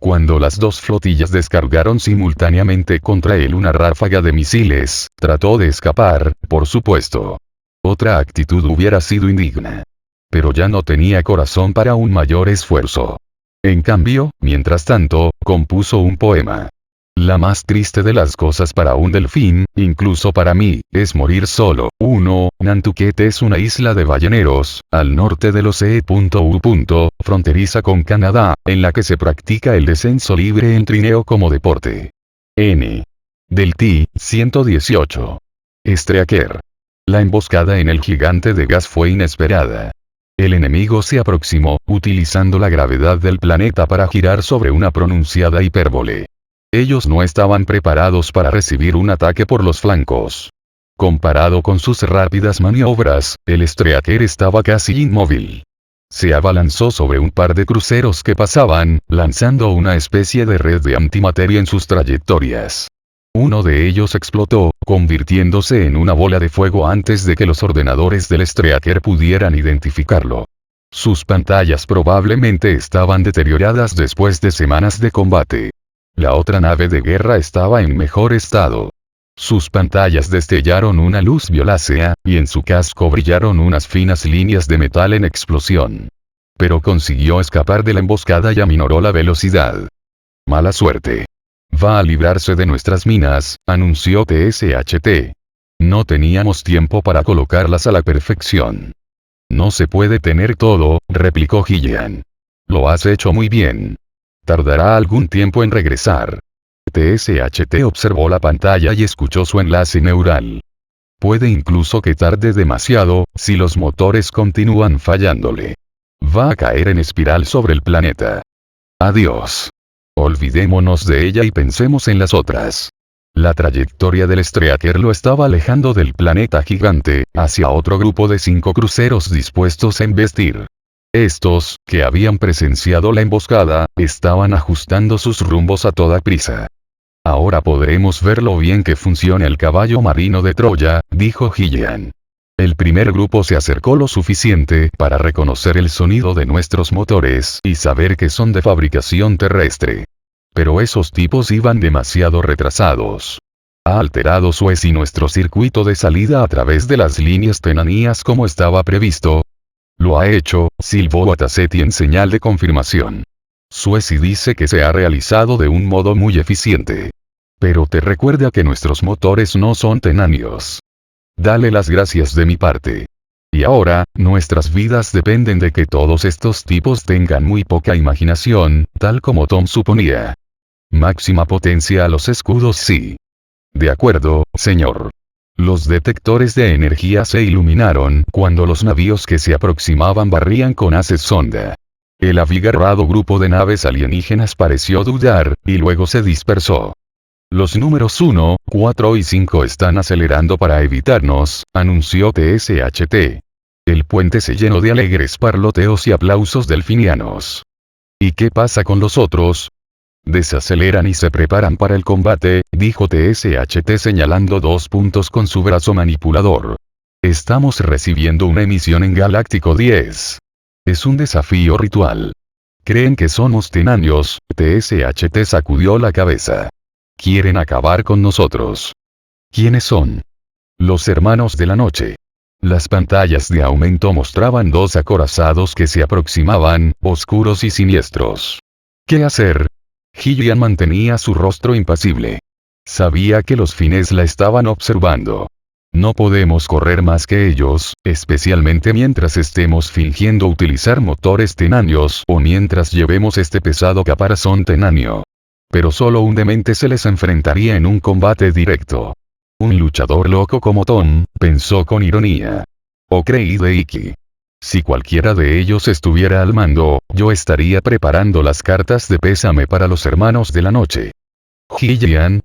S1: Cuando las dos flotillas descargaron simultáneamente contra él una ráfaga de misiles, trató de escapar, por supuesto. Otra actitud hubiera sido indigna. Pero ya no tenía corazón para un mayor esfuerzo. En cambio, mientras tanto, compuso un poema. La más triste de las cosas para un delfín, incluso para mí, es morir solo. 1. Nantucket es una isla de balleneros, al norte de los E.U. Fronteriza con Canadá, en la que se practica el descenso libre en trineo como deporte. N. Del T-118. Streaker. La emboscada en el gigante de gas fue inesperada. El enemigo se aproximó, utilizando la gravedad del planeta para girar sobre una pronunciada hipérbole. Ellos no estaban preparados para recibir un ataque por los flancos. Comparado con sus rápidas maniobras, el Streaker estaba casi inmóvil. Se abalanzó sobre un par de cruceros que pasaban, lanzando una especie de red de antimateria en sus trayectorias. Uno de ellos explotó, convirtiéndose en una bola de fuego antes de que los ordenadores del Streaker pudieran identificarlo. Sus pantallas probablemente estaban deterioradas después de semanas de combate. La otra nave de guerra estaba en mejor estado. Sus pantallas destellaron una luz violácea, y en su casco brillaron unas finas líneas de metal en explosión. Pero consiguió escapar de la emboscada y aminoró la velocidad. Mala suerte. Va a librarse de nuestras minas, anunció TSHT. No teníamos tiempo para colocarlas a la perfección. No se puede tener todo, replicó Gillian. Lo has hecho muy bien. Tardará algún tiempo en regresar. TSHT observó la pantalla y escuchó su enlace neural. Puede incluso que tarde demasiado, si los motores continúan fallándole. Va a caer en espiral sobre el planeta. Adiós. Olvidémonos de ella y pensemos en las otras. La trayectoria del Streaker lo estaba alejando del planeta gigante, hacia otro grupo de 5 cruceros dispuestos a embestir. Estos, que habían presenciado la emboscada, estaban ajustando sus rumbos a toda prisa. Ahora podremos ver lo bien que funciona el caballo marino de Troya, dijo Gillian. El primer grupo se acercó lo suficiente para reconocer el sonido de nuestros motores y saber que son de fabricación terrestre. Pero esos tipos iban demasiado retrasados. ¿Ha alterado Suez nuestro circuito de salida a través de las líneas tenanías como estaba previsto? Lo ha hecho, silbó Ataseti en señal de confirmación. Suez dice que se ha realizado de un modo muy eficiente. Pero te recuerda que nuestros motores no son tenáneos. Dale las gracias de mi parte. Y ahora, nuestras vidas dependen de que todos estos tipos tengan muy poca imaginación, tal como Tom suponía. Máxima potencia a los escudos sí. De acuerdo, señor. Los detectores de energía se iluminaron cuando los navíos que se aproximaban barrían con haces sonda. El abigarrado grupo de naves alienígenas pareció dudar, y luego se dispersó. Los números 1, 4 y 5 están acelerando para evitarnos, anunció TSHT. El puente se llenó de alegres parloteos y aplausos delfinianos. ¿Y qué pasa con los otros? Desaceleran y se preparan para el combate, dijo TSHT señalando 2 puntos con su brazo manipulador. Estamos recibiendo una emisión en Galáctico 10. Es un desafío ritual. ¿Creen que somos tenáneos? TSHT sacudió la cabeza. Quieren acabar con nosotros. ¿Quiénes son? Los hermanos de la noche. Las pantallas de aumento mostraban 2 acorazados que se aproximaban, oscuros y siniestros. ¿Qué hacer? Gillian mantenía su rostro impasible. Sabía que los Fines la estaban observando. No podemos correr más que ellos, especialmente mientras estemos fingiendo utilizar motores tenáneos o mientras llevemos este pesado caparazón tenáneo. Pero solo un demente se les enfrentaría en un combate directo. Un luchador loco como Tom, pensó con ironía. O creí de Iki. Si cualquiera de ellos estuviera al mando, yo estaría preparando las cartas de pésame para los hermanos de la noche. ¿Gillian?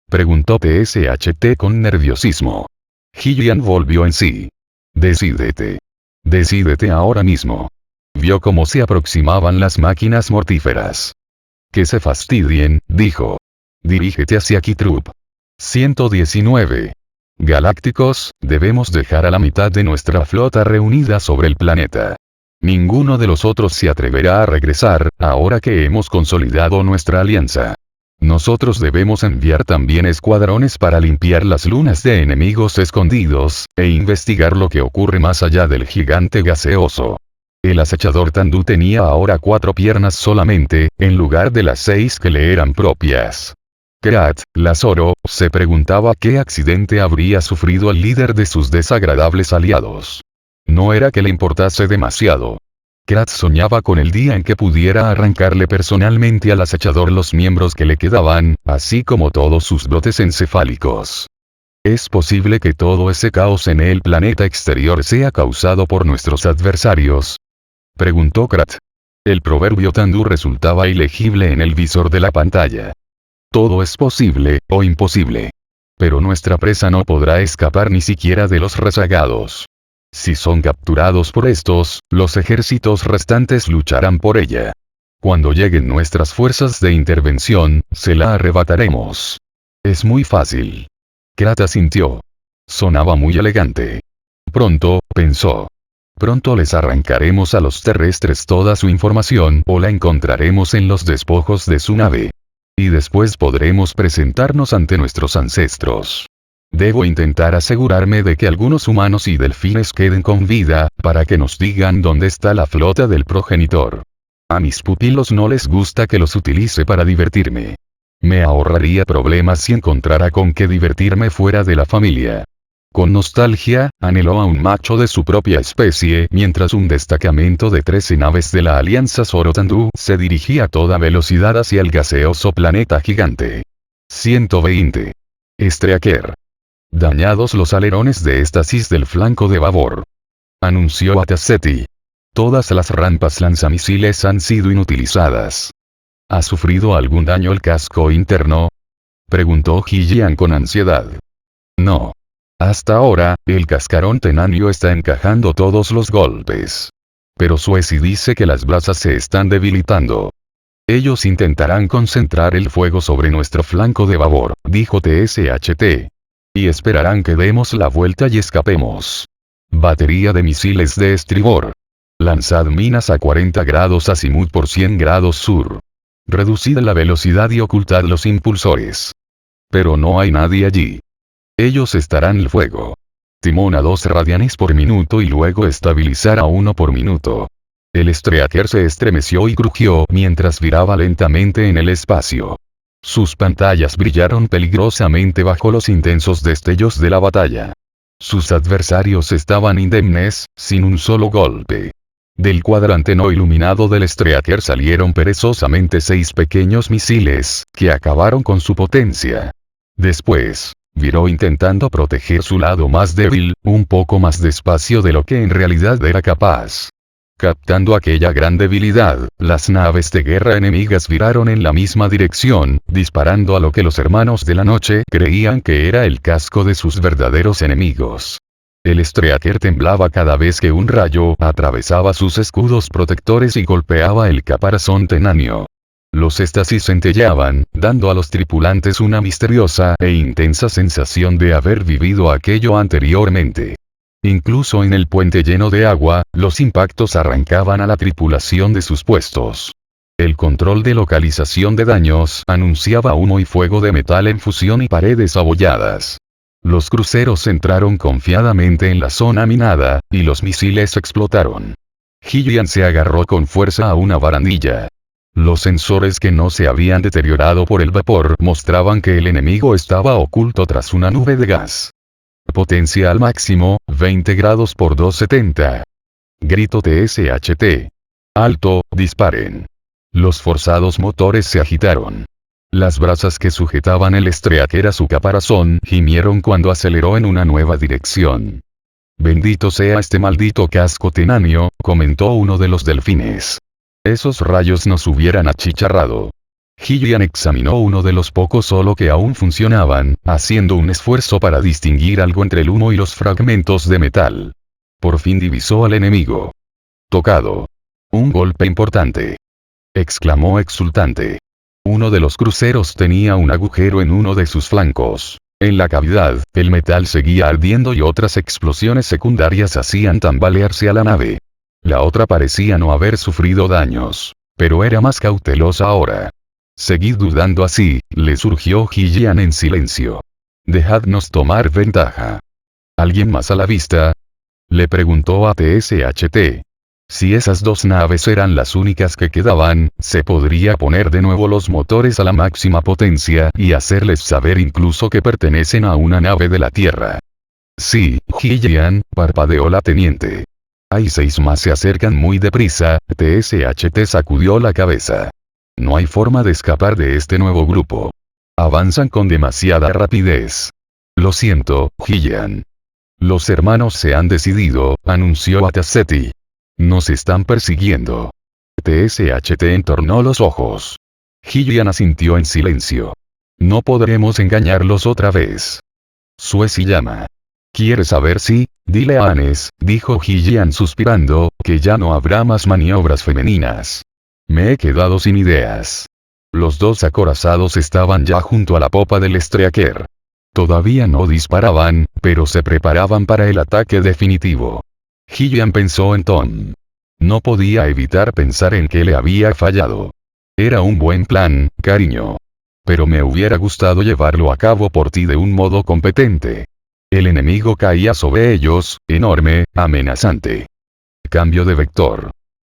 S1: Preguntó TSHT con nerviosismo. Gillian volvió en sí. Decídete. Decídete ahora mismo. Vio cómo se aproximaban las máquinas mortíferas. Que se fastidien, dijo. Dirígete hacia Kitrup. 119. Galácticos, debemos dejar a la mitad de nuestra flota reunida sobre el planeta. Ninguno de los otros se atreverá a regresar, ahora que hemos consolidado nuestra alianza. Nosotros debemos enviar también escuadrones para limpiar las lunas de enemigos escondidos, e investigar lo que ocurre más allá del gigante gaseoso. El acechador Tandú tenía ahora 4 piernas solamente, en lugar de las 6 que le eran propias. Krat, la Zoro, se preguntaba qué accidente habría sufrido el líder de sus desagradables aliados. No era que le importase demasiado. Krat soñaba con el día en que pudiera arrancarle personalmente al acechador los miembros que le quedaban, así como todos sus brotes encefálicos. ¿Es posible que todo ese caos en el planeta exterior sea causado por nuestros adversarios? Preguntó Krat. El proverbio Tandú resultaba ilegible en el visor de la pantalla. Todo es posible, o imposible. Pero nuestra presa no podrá escapar ni siquiera de los rezagados. Si son capturados por estos, los ejércitos restantes lucharán por ella. Cuando lleguen nuestras fuerzas de intervención, se la arrebataremos. Es muy fácil. Krat asintió. Sonaba muy elegante. Pronto, pensó. Pronto les arrancaremos a los terrestres toda su información o la encontraremos en los despojos de su nave. Y después podremos presentarnos ante nuestros ancestros. Debo intentar asegurarme de que algunos humanos y delfines queden con vida, para que nos digan dónde está la flota del progenitor. A mis pupilos no les gusta que los utilice para divertirme. Me ahorraría problemas si encontrara con qué divertirme fuera de la familia. Con nostalgia, anheló a un macho de su propia especie mientras un destacamento de 13 naves de la Alianza Zoro-Tandú se dirigía a toda velocidad hacia el gaseoso planeta gigante. 120. Streaker. Dañados los alerones de éstasis del flanco de babor. Anunció Ataseti. Todas las rampas lanzamisiles han sido inutilizadas. ¿Ha sufrido algún daño el casco interno? Preguntó Gillian con ansiedad. No. Hasta ahora, el cascarón tenáneo está encajando todos los golpes. Pero Suezi dice que las brasas se están debilitando. Ellos intentarán concentrar el fuego sobre nuestro flanco de babor, dijo TSHT. Y esperarán que demos la vuelta y escapemos. Batería de misiles de estribor. Lanzad minas a 40 grados azimut por 100 grados sur. Reducid la velocidad y ocultad los impulsores. Pero no hay nadie allí. Ellos estarán el fuego. Timón a 2 radianes por minuto y luego estabilizar a 1 por minuto. El Streaker se estremeció y crujió mientras viraba lentamente en el espacio. Sus pantallas brillaron peligrosamente bajo los intensos destellos de la batalla. Sus adversarios estaban indemnes, sin un solo golpe. Del cuadrante no iluminado del Streaker salieron perezosamente 6 pequeños misiles, que acabaron con su potencia. Después, viró intentando proteger su lado más débil, un poco más despacio de lo que en realidad era capaz. Captando aquella gran debilidad, las naves de guerra enemigas viraron en la misma dirección, disparando a lo que los hermanos de la noche creían que era el casco de sus verdaderos enemigos. El Streaker temblaba cada vez que un rayo atravesaba sus escudos protectores y golpeaba el caparazón tenáneo. Los éxtasis centelleaban, dando a los tripulantes una misteriosa e intensa sensación de haber vivido aquello anteriormente. Incluso en el puente lleno de agua, los impactos arrancaban a la tripulación de sus puestos. El control de localización de daños anunciaba humo y fuego de metal en fusión y paredes abolladas. Los cruceros entraron confiadamente en la zona minada, y los misiles explotaron. Hillian se agarró con fuerza a una barandilla. Los sensores que no se habían deteriorado por el vapor mostraban que el enemigo estaba oculto tras una nube de gas. Potencia al máximo, 20 grados por 270. Grito TSHT. Alto, disparen. Los forzados motores se agitaron. Las brasas que sujetaban el Streaker a su caparazón gimieron cuando aceleró en una nueva dirección. Bendito sea este maldito casco tenáneo, comentó uno de los delfines. Esos rayos nos hubieran achicharrado. Hillian examinó uno de los pocos solo que aún funcionaban, haciendo un esfuerzo para distinguir algo entre el humo y los fragmentos de metal. Por fin divisó al enemigo. Tocado. Un golpe importante. Exclamó exultante. Uno de los cruceros tenía un agujero en uno de sus flancos. En la cavidad, el metal seguía ardiendo y otras explosiones secundarias hacían tambalearse a la nave. La otra parecía no haber sufrido daños, pero era más cautelosa ahora. Seguid dudando así, le surgió Hillian en silencio. Dejadnos tomar ventaja. ¿Alguien más a la vista? Le preguntó a TSHT. Si esas 2 naves eran las únicas que quedaban, se podría poner de nuevo los motores a la máxima potencia y hacerles saber incluso que pertenecen a una nave de la Tierra. Sí, Hillian, parpadeó la teniente. Hay 6 más, se acercan muy deprisa. TSHT sacudió la cabeza. No hay forma de escapar de este nuevo grupo. Avanzan con demasiada rapidez. Lo siento, Hillian. Los hermanos se han decidido, anunció Ataseti. Nos están persiguiendo. TSHT entornó los ojos. Hillian asintió en silencio. No podremos engañarlos otra vez. Suezi llama. ¿Quieres saber si? Dile a Anes, dijo Hillian suspirando, que ya no habrá más maniobras femeninas. Me he quedado sin ideas. Los 2 acorazados estaban ya junto a la popa del Streaker. Todavía no disparaban, pero se preparaban para el ataque definitivo. Hillian pensó en Tom. No podía evitar pensar en que le había fallado. Era un buen plan, cariño. Pero me hubiera gustado llevarlo a cabo por ti de un modo competente. El enemigo caía sobre ellos, enorme, amenazante. Cambio de vector.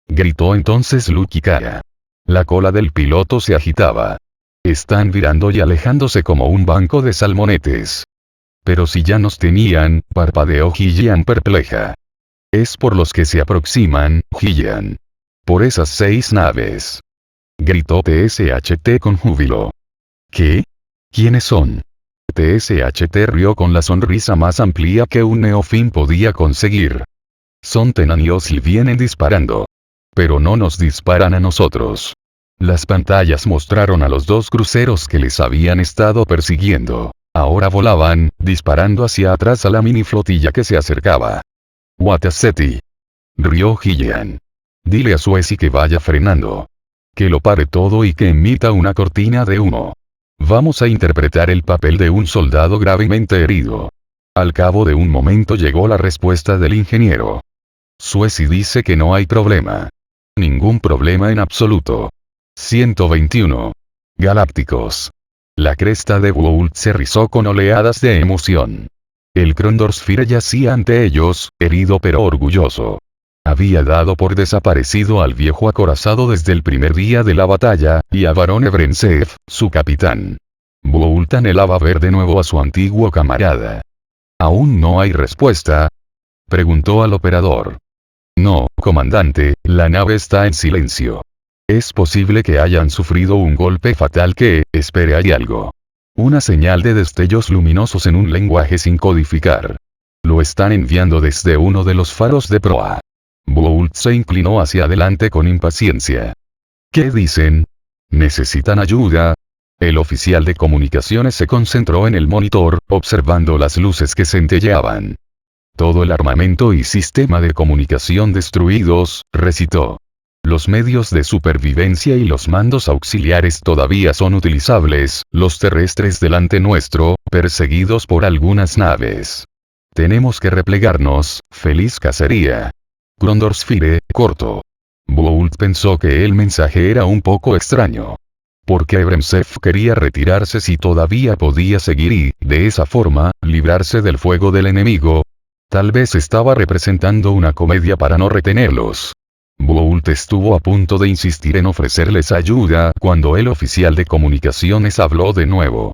S1: Gritó entonces Lucky Kara. La cola del piloto se agitaba. Están virando y alejándose como un banco de salmonetes. Pero si ya nos tenían, parpadeó Hillian perpleja. Es por los que se aproximan, Hillian. Por esas 6 naves. Gritó TSHT con júbilo. ¿Qué? ¿Quiénes son? TSHT rió con la sonrisa más amplia que un neofín podía conseguir. Son tenanios y vienen disparando. Pero no nos disparan a nosotros. Las pantallas mostraron a los 2 cruceros que les habían estado persiguiendo. Ahora volaban, disparando hacia atrás a la mini flotilla que se acercaba. Wataseti. Rió Hillian. Dile a Suezi que vaya frenando. Que lo pare todo y que emita una cortina de humo. Vamos a interpretar el papel de un soldado gravemente herido. Al cabo de un momento llegó la respuesta del ingeniero. Suezi dice que no hay problema. Ningún problema en absoluto. 121. Galácticos. La cresta de Woult se rizó con oleadas de emoción. El Krondorsphere yacía ante ellos, herido pero orgulloso. Había dado por desaparecido al viejo acorazado desde el primer día de la batalla, y a Barón Evrensev, su capitán. Woult anhelaba ver de nuevo a su antiguo camarada. ¿Aún no hay respuesta?, preguntó al operador. No, comandante, la nave está en silencio. Es posible que hayan sufrido un golpe fatal que, espere, hay algo. Una señal de destellos luminosos en un lenguaje sin codificar. Lo están enviando desde uno de los faros de proa. Woult se inclinó hacia adelante con impaciencia. ¿Qué dicen? ¿Necesitan ayuda? El oficial de comunicaciones se concentró en el monitor, observando las luces que centelleaban. Todo el armamento y sistema de comunicación destruidos, recitó. Los medios de supervivencia y los mandos auxiliares todavía son utilizables, los terrestres delante nuestro, perseguidos por algunas naves. Tenemos que replegarnos, feliz cacería. Krondorsphere, corto. Woult pensó que el mensaje era un poco extraño. ¿Por qué Evrensev quería retirarse si todavía podía seguir y, de esa forma, librarse del fuego del enemigo? Tal vez estaba representando una comedia para no retenerlos. Woult estuvo a punto de insistir en ofrecerles ayuda cuando el oficial de comunicaciones habló de nuevo.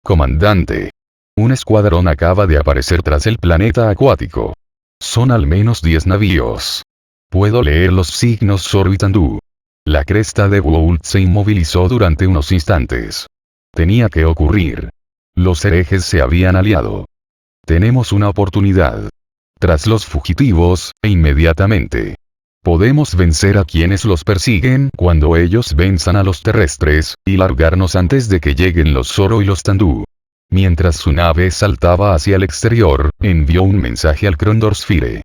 S1: Comandante. Un escuadrón acaba de aparecer tras el planeta acuático. Son al menos 10 navíos. Puedo leer los signos Zoro y Tandu. La cresta de Woult se inmovilizó durante unos instantes. Tenía que ocurrir. Los herejes se habían aliado. Tenemos una oportunidad. Tras los fugitivos, e inmediatamente. Podemos vencer a quienes los persiguen cuando ellos venzan a los terrestres, y largarnos antes de que lleguen los Zoro y los Tandu. Mientras su nave saltaba hacia el exterior, envió un mensaje al Krondorsphere.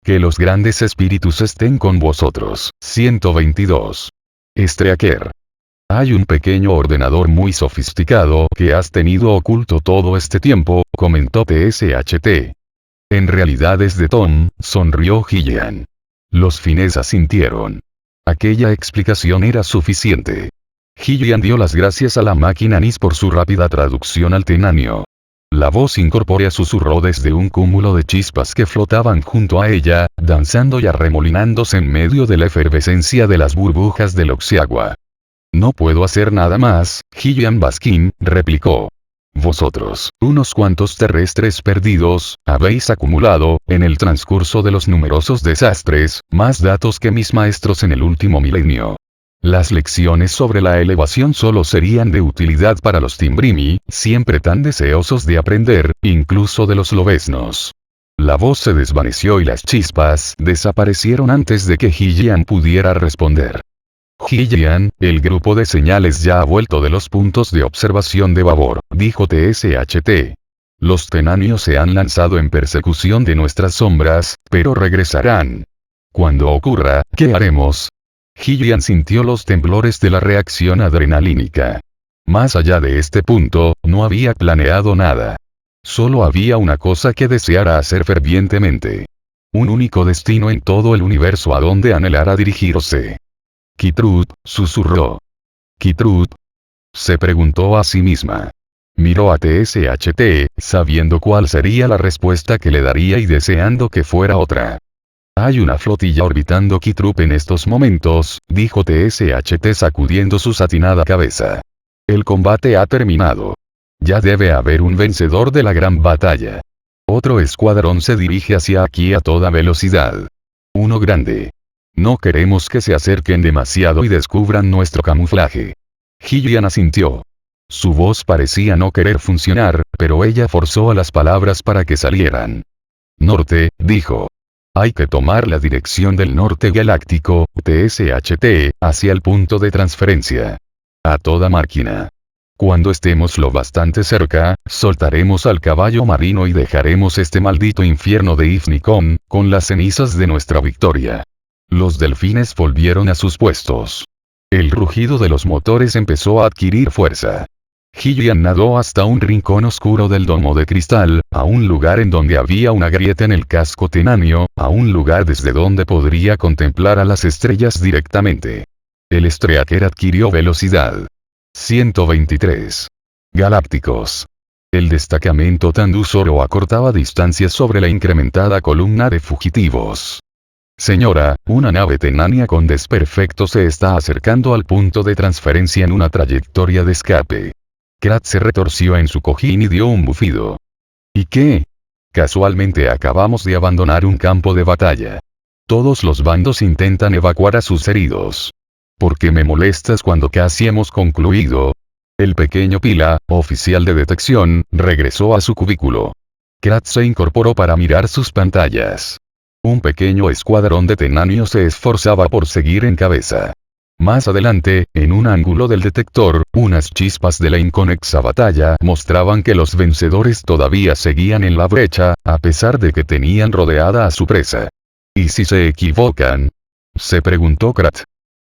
S1: Que los grandes espíritus estén con vosotros. 122. Streaker. Hay un pequeño ordenador muy sofisticado que has tenido oculto todo este tiempo, comentó TSHT. En realidad es de Tom, sonrió Hillian. Los Fines asintieron. Aquella explicación era suficiente. Hillian dio las gracias a la máquina NIS por su rápida traducción al tenanio. La voz incorpórea susurró desde un cúmulo de chispas que flotaban junto a ella, danzando y arremolinándose en medio de la efervescencia de las burbujas del Oxiagua. No puedo hacer nada más, Hillian Baskin, replicó. Vosotros, unos cuantos terrestres perdidos, habéis acumulado, en el transcurso de los numerosos desastres, más datos que mis maestros en el último milenio. Las lecciones sobre la elevación solo serían de utilidad para los Timbrimi, siempre tan deseosos de aprender, incluso de los lobeznos. La voz se desvaneció y las chispas desaparecieron antes de que Hillian pudiera responder. Hillian, el grupo de señales ya ha vuelto de los puntos de observación de babor, dijo TSHT. Los tenanios se han lanzado en persecución de nuestras sombras, pero regresarán. Cuando ocurra, ¿qué haremos? Hillian sintió los temblores de la reacción adrenalínica. Más allá de este punto, no había planeado nada. Solo había una cosa que deseara hacer fervientemente. Un único destino en todo el universo a donde anhelara dirigirse. Kitrud, susurró. ¿Kitrud? Se preguntó a sí misma. Miró a TSHT, sabiendo cuál sería la respuesta que le daría y deseando que fuera otra. Hay una flotilla orbitando Kitrud en estos momentos, dijo TSHT sacudiendo su satinada cabeza. El combate ha terminado. Ya debe haber un vencedor de la gran batalla. Otro escuadrón se dirige hacia aquí a toda velocidad. Uno grande. No queremos que se acerquen demasiado y descubran nuestro camuflaje. Hillian asintió. Su voz parecía no querer funcionar, pero ella forzó a las palabras para que salieran. Norte, dijo. Hay que tomar la dirección del norte galáctico, TSHT, hacia el punto de transferencia. A toda máquina. Cuando estemos lo bastante cerca, soltaremos al caballo marino y dejaremos este maldito infierno de Ifnikon, con las cenizas de nuestra victoria. Los delfines volvieron a sus puestos. El rugido de los motores empezó a adquirir fuerza. Hillian nadó hasta un rincón oscuro del domo de cristal, a un lugar en donde había una grieta en el casco tenanio, a un lugar desde donde podría contemplar a las estrellas directamente. El Streaker adquirió velocidad. 123. Galácticos. El destacamento Tandusoro acortaba distancias sobre la incrementada columna de fugitivos. Señora, una nave tenania con desperfecto se está acercando al punto de transferencia en una trayectoria de escape. Krat se retorció en su cojín y dio un bufido. ¿Y qué? Casualmente acabamos de abandonar un campo de batalla. Todos los bandos intentan evacuar a sus heridos. ¿Por qué me molestas cuando casi hemos concluido? El pequeño Pila, oficial de detección, regresó a su cubículo. Krat se incorporó para mirar sus pantallas. Un pequeño escuadrón de tenanios se esforzaba por seguir en cabeza. Más adelante, en un ángulo del detector, unas chispas de la inconexa batalla mostraban que los vencedores todavía seguían en la brecha, a pesar de que tenían rodeada a su presa. ¿Y si se equivocan? Se preguntó Krat.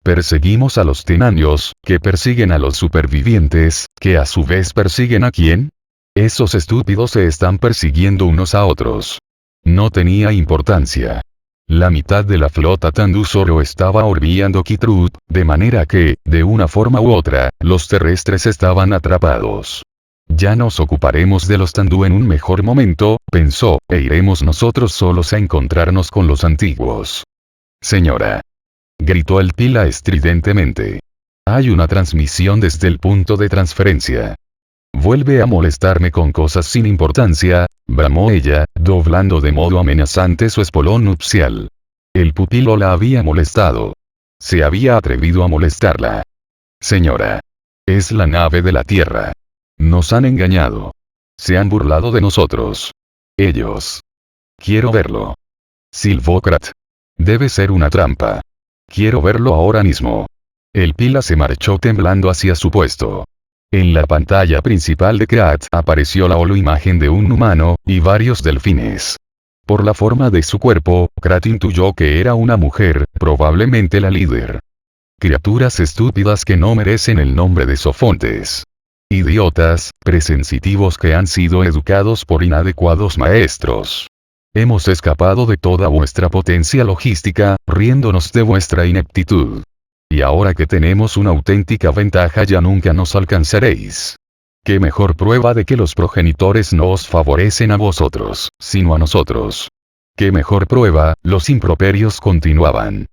S1: Perseguimos a los tenanios, que persiguen a los supervivientes, que a su vez persiguen a ¿quién? Esos estúpidos se están persiguiendo unos a otros. No tenía importancia. La mitad de la flota Tandusoro estaba orillando Kitrut, de manera que, de una forma u otra, los terrestres estaban atrapados. Ya nos ocuparemos de los Tandú en un mejor momento, pensó, e iremos nosotros solos a encontrarnos con los antiguos. Señora. Gritó el Pila estridentemente. Hay una transmisión desde el punto de transferencia. Vuelve a molestarme con cosas sin importancia, bramó ella, doblando de modo amenazante su espolón nupcial. El pupilo la había molestado. Se había atrevido a molestarla. Señora. Es la nave de la Tierra. Nos han engañado. Se han burlado de nosotros. Ellos. Quiero verlo. Silbó Krat. Debe ser una trampa. Quiero verlo ahora mismo. El Pila se marchó temblando hacia su puesto. En la pantalla principal de Krat apareció la holoimagen de un humano, y varios delfines. Por la forma de su cuerpo, Krat intuyó que era una mujer, probablemente la líder. Criaturas estúpidas que no merecen el nombre de sofontes. Idiotas, presensitivos que han sido educados por inadecuados maestros. Hemos escapado de toda vuestra potencia logística, riéndonos de vuestra ineptitud. Y ahora que tenemos una auténtica ventaja ya nunca nos alcanzaréis. ¿Qué mejor prueba de que los progenitores no os favorecen a vosotros, sino a nosotros? ¿Qué mejor prueba? Los improperios continuaban.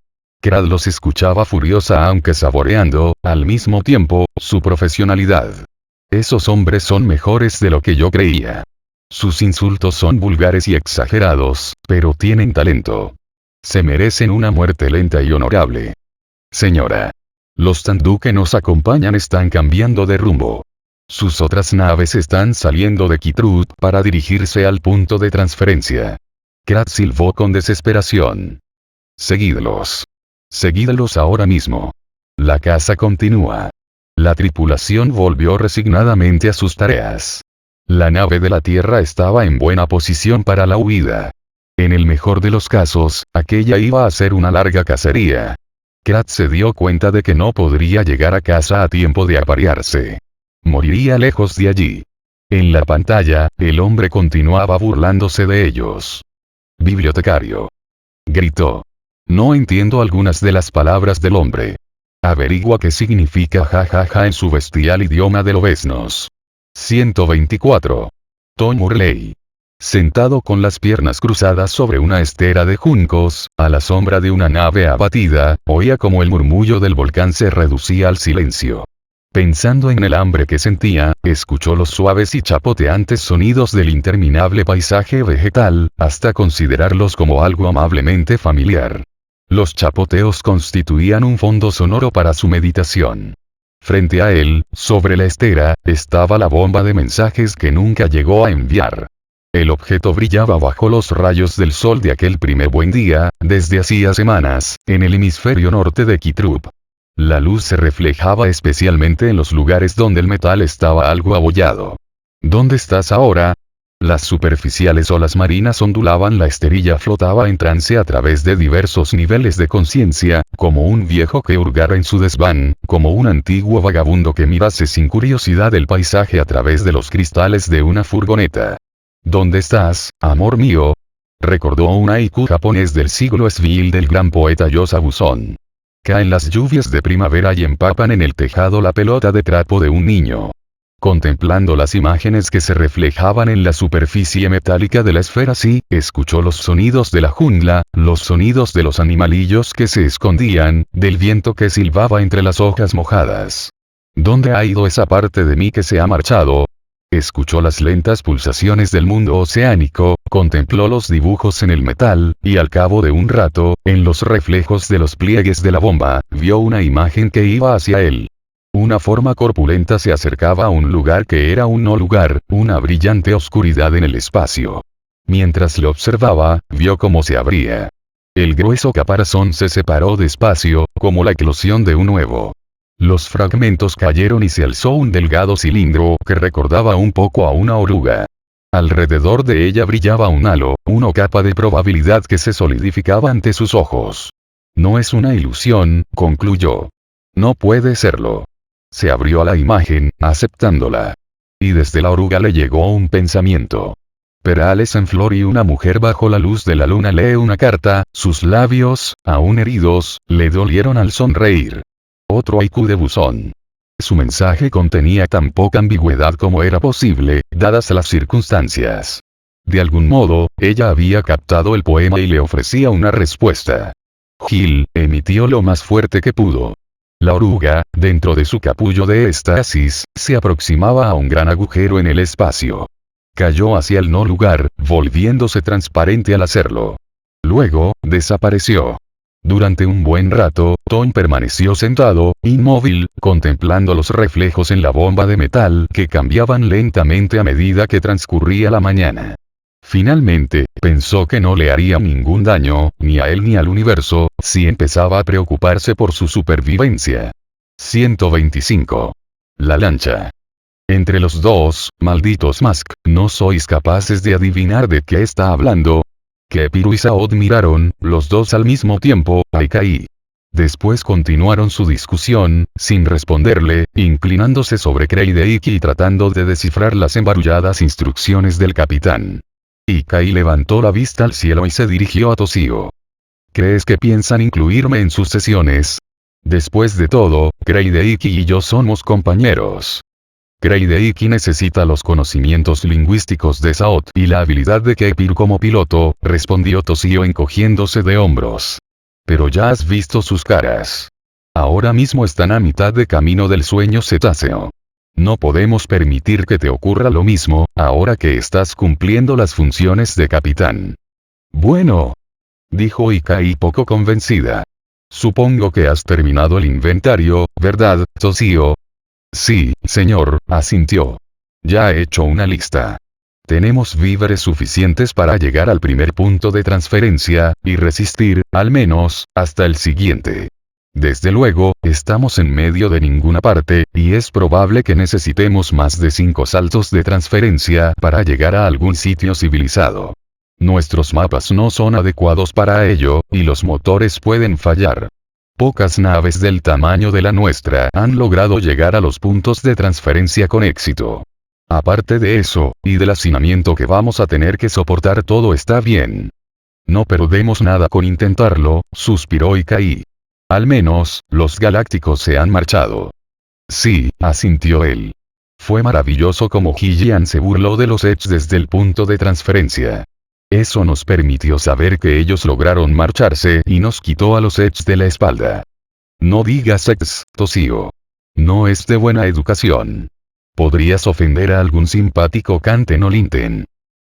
S1: Krat los escuchaba furiosa aunque saboreando, al mismo tiempo, su profesionalidad. Esos hombres son mejores de lo que yo creía. Sus insultos son vulgares y exagerados, pero tienen talento. Se merecen una muerte lenta y honorable. Señora. Los Tandú que nos acompañan están cambiando de rumbo. Sus otras naves están saliendo de Kitrut para dirigirse al punto de transferencia. Krat silbó con desesperación. Seguidlos. Seguidlos ahora mismo. La caza continúa. La tripulación volvió resignadamente a sus tareas. La nave de la Tierra estaba en buena posición para la huida. En el mejor de los casos, aquella iba a ser una larga cacería. Krat se dio cuenta de que no podría llegar a casa a tiempo de aparearse. Moriría lejos de allí. En la pantalla, el hombre continuaba burlándose de ellos. Bibliotecario. Gritó. No entiendo algunas de las palabras del hombre. Averigua qué significa jajaja en su bestial idioma de lobeznos. 124. Tom Murley. Sentado con las piernas cruzadas sobre una estera de juncos, a la sombra de una nave abatida, oía como el murmullo del volcán se reducía al silencio. Pensando en el hambre que sentía, escuchó los suaves y chapoteantes sonidos del interminable paisaje vegetal, hasta considerarlos como algo amablemente familiar. Los chapoteos constituían un fondo sonoro para su meditación. Frente a él, sobre la estera, estaba la bomba de mensajes que nunca llegó a enviar. El objeto brillaba bajo los rayos del sol de aquel primer buen día, desde hacía semanas, en el hemisferio norte de Kitrup. La luz se reflejaba especialmente en los lugares donde el metal estaba algo abollado. ¿Dónde estás ahora? Las superficiales olas marinas ondulaban, la esterilla flotaba en trance a través de diversos niveles de conciencia, como un viejo que hurgara en su desván, como un antiguo vagabundo que mirase sin curiosidad el paisaje a través de los cristales de una furgoneta. ¿Dónde estás, amor mío? Recordó un haiku japonés del siglo Svil del gran poeta Yosabu Son. Caen las lluvias de primavera y empapan en el tejado la pelota de trapo de un niño. contemplando las imágenes que se reflejaban en la superficie metálica de la esfera. Sí, escuchó los sonidos de la jungla, los sonidos de los animalillos que se escondían, del viento que silbaba entre las hojas mojadas. ¿Dónde ha ido esa parte de mí que se ha marchado? Escuchó las lentas pulsaciones del mundo oceánico, contempló los dibujos en el metal, y al cabo de un rato, en los reflejos de los pliegues de la bomba, vio una imagen que iba hacia él. Una forma corpulenta se acercaba a un lugar que era un no lugar, una brillante oscuridad en el espacio. Mientras lo observaba, vio cómo se abría. El grueso caparazón se separó despacio, como la eclosión de un huevo. Los fragmentos cayeron y se alzó un delgado cilindro que recordaba un poco a una oruga. Alrededor de ella brillaba un halo, una capa de probabilidad que se solidificaba ante sus ojos. No es una ilusión, concluyó. No puede serlo. Se abrió a la imagen, aceptándola. Y desde la oruga le llegó un pensamiento. Perales en flor y una mujer bajo la luz de la luna lee una carta, sus labios, aún heridos, le dolieron al sonreír. Otro haiku de buzón. Su mensaje contenía tan poca ambigüedad como era posible, dadas las circunstancias. De algún modo, ella había captado el poema y le ofrecía una respuesta. Gil emitió lo más fuerte que pudo. La oruga, dentro de su capullo de éxtasis, se aproximaba a un gran agujero en el espacio. Cayó hacia el no lugar, volviéndose transparente al hacerlo. Luego, desapareció. Durante un buen rato, Tom permaneció sentado, inmóvil, contemplando los reflejos en la bomba de metal que cambiaban lentamente a medida que transcurría la mañana. Finalmente, pensó que no le haría ningún daño, ni a él ni al universo, si empezaba a preocuparse por su supervivencia. 125. La lancha. Entre los dos, malditos Mask, ¿no sois capaces de adivinar de qué está hablando? Kepiru y Saot miraron, los dos al mismo tiempo, a Ikai. Después continuaron su discusión, sin responderle, inclinándose sobre Kreideiki y tratando de descifrar las embarulladas instrucciones del capitán. Ikai levantó la vista al cielo y se dirigió a Toshio. ¿Crees que piensan incluirme en sus sesiones? Después de todo, Kreideiki y yo somos compañeros. Kreideiki necesita los conocimientos lingüísticos de Saot y la habilidad de Kepiru como piloto, respondió Toshio encogiéndose de hombros. Pero ya has visto sus caras. Ahora mismo están a mitad de camino del sueño cetáceo. No podemos permitir que te ocurra lo mismo, ahora que estás cumpliendo las funciones de capitán. Bueno, dijo Ikai poco convencida. Supongo que has terminado el inventario, ¿verdad, Toshio? Sí, señor, asintió. Ya he hecho una lista. Tenemos víveres suficientes para llegar al primer punto de transferencia, y resistir, al menos, hasta el siguiente. Desde luego, estamos en medio de ninguna parte, y es probable que necesitemos más de 5 saltos de transferencia para llegar a algún sitio civilizado. Nuestros mapas no son adecuados para ello, y los motores pueden fallar. Pocas naves del tamaño de la nuestra han logrado llegar a los puntos de transferencia con éxito. Aparte de eso, y del hacinamiento que vamos a tener que soportar, todo está bien. No perdemos nada con intentarlo, suspiró Ikai. Al menos, los galácticos se han marchado. Sí, asintió él. Fue maravilloso como Hillian se burló de los Edge desde el punto de transferencia. Eso nos permitió saber que ellos lograron marcharse y nos quitó a los Edge de la espalda. No digas Edge, Toshio. No es de buena educación. Podrías ofender a algún simpático Kanten o Linten.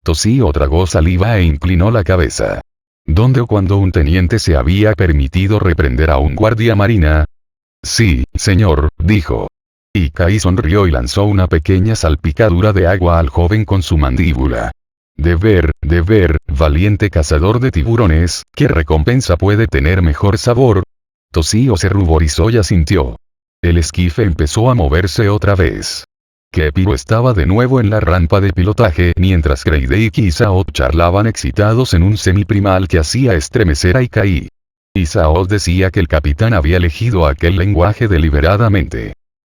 S1: Toshio tragó saliva e inclinó la cabeza. ¿Dónde o cuándo un teniente se había permitido reprender a un guardia marina? Sí, señor, dijo. Ikai sonrió y lanzó una pequeña salpicadura de agua al joven con su mandíbula. De ver, valiente cazador de tiburones, ¿qué recompensa puede tener mejor sabor? Toshio se ruborizó y asintió. El esquife empezó a moverse otra vez. Kepiru estaba de nuevo en la rampa de pilotaje mientras Kreideiki y Saot charlaban excitados en un semiprimal que hacía estremecer a Ikai. Y Saot decía que el capitán había elegido aquel lenguaje deliberadamente.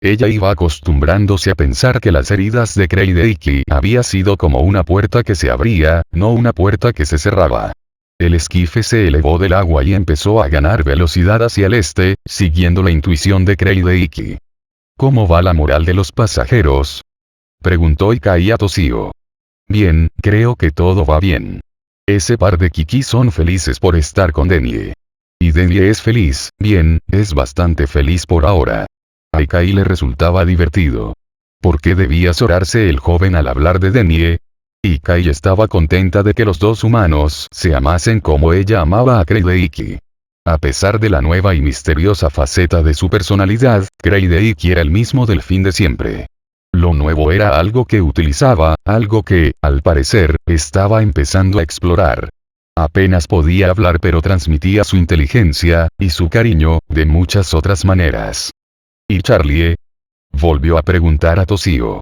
S1: Ella iba acostumbrándose a pensar que las heridas de Kreideiki había sido como una puerta que se abría, no una puerta que se cerraba. El esquife se elevó del agua y empezó a ganar velocidad hacia el este, siguiendo la intuición de Kreideiki. ¿Cómo va la moral de los pasajeros? Preguntó Ikai a Toshio. Bien, creo que todo va bien. Ese par de Kiki son felices por estar con Denie. Y Denie es feliz, bien, es bastante feliz por ahora. A Ikai le resultaba divertido. ¿Por qué debía zorarse el joven al hablar de Denie? Ikai estaba contenta de que los dos humanos se amasen como ella amaba a Kreideiki. A pesar de la nueva y misteriosa faceta de su personalidad, Kreideiki era el mismo delfín de siempre. Lo nuevo era algo que utilizaba, algo que, al parecer, estaba empezando a explorar. Apenas podía hablar pero transmitía su inteligencia, y su cariño, de muchas otras maneras. ¿Y Charlie? Volvió a preguntar a Toshio.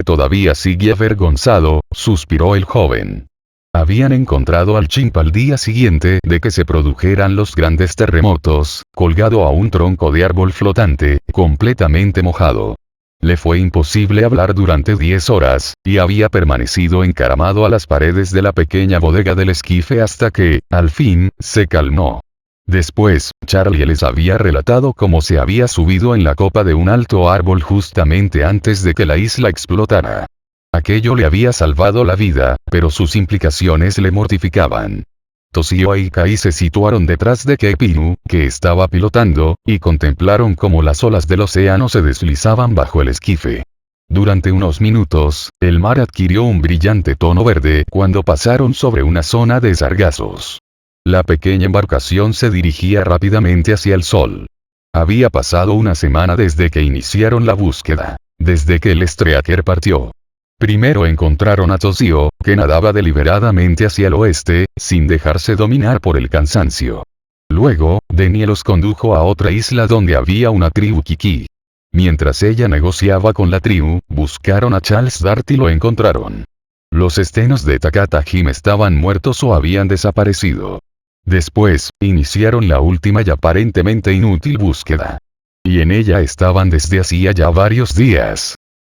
S1: Todavía sigue avergonzado, suspiró el joven. Habían encontrado al chimp al día siguiente de que se produjeran los grandes terremotos, colgado a un tronco de árbol flotante, completamente mojado. Le fue imposible hablar durante 10 horas, y había permanecido encaramado a las paredes de la pequeña bodega del esquife hasta que, al fin, se calmó. Después, Charlie les había relatado cómo se había subido en la copa de un alto árbol justamente antes de que la isla explotara. Aquello le había salvado la vida, pero sus implicaciones le mortificaban. Toshio y Ikai se situaron detrás de Keipinu, que estaba pilotando, y contemplaron cómo las olas del océano se deslizaban bajo el esquife. Durante unos minutos, el mar adquirió un brillante tono verde cuando pasaron sobre una zona de sargazos. La pequeña embarcación se dirigía rápidamente hacia el sol. Había pasado una semana desde que iniciaron la búsqueda, desde que el Streaker partió. Primero encontraron a Toshio, que nadaba deliberadamente hacia el oeste, sin dejarse dominar por el cansancio. Luego, Denie los condujo a otra isla donde había una tribu Kiki. Mientras ella negociaba con la tribu, buscaron a Charles Dart y lo encontraron. Los estenos de Takata Hime estaban muertos o habían desaparecido. Después, iniciaron la última y aparentemente inútil búsqueda. Y en ella estaban desde hacía ya varios días.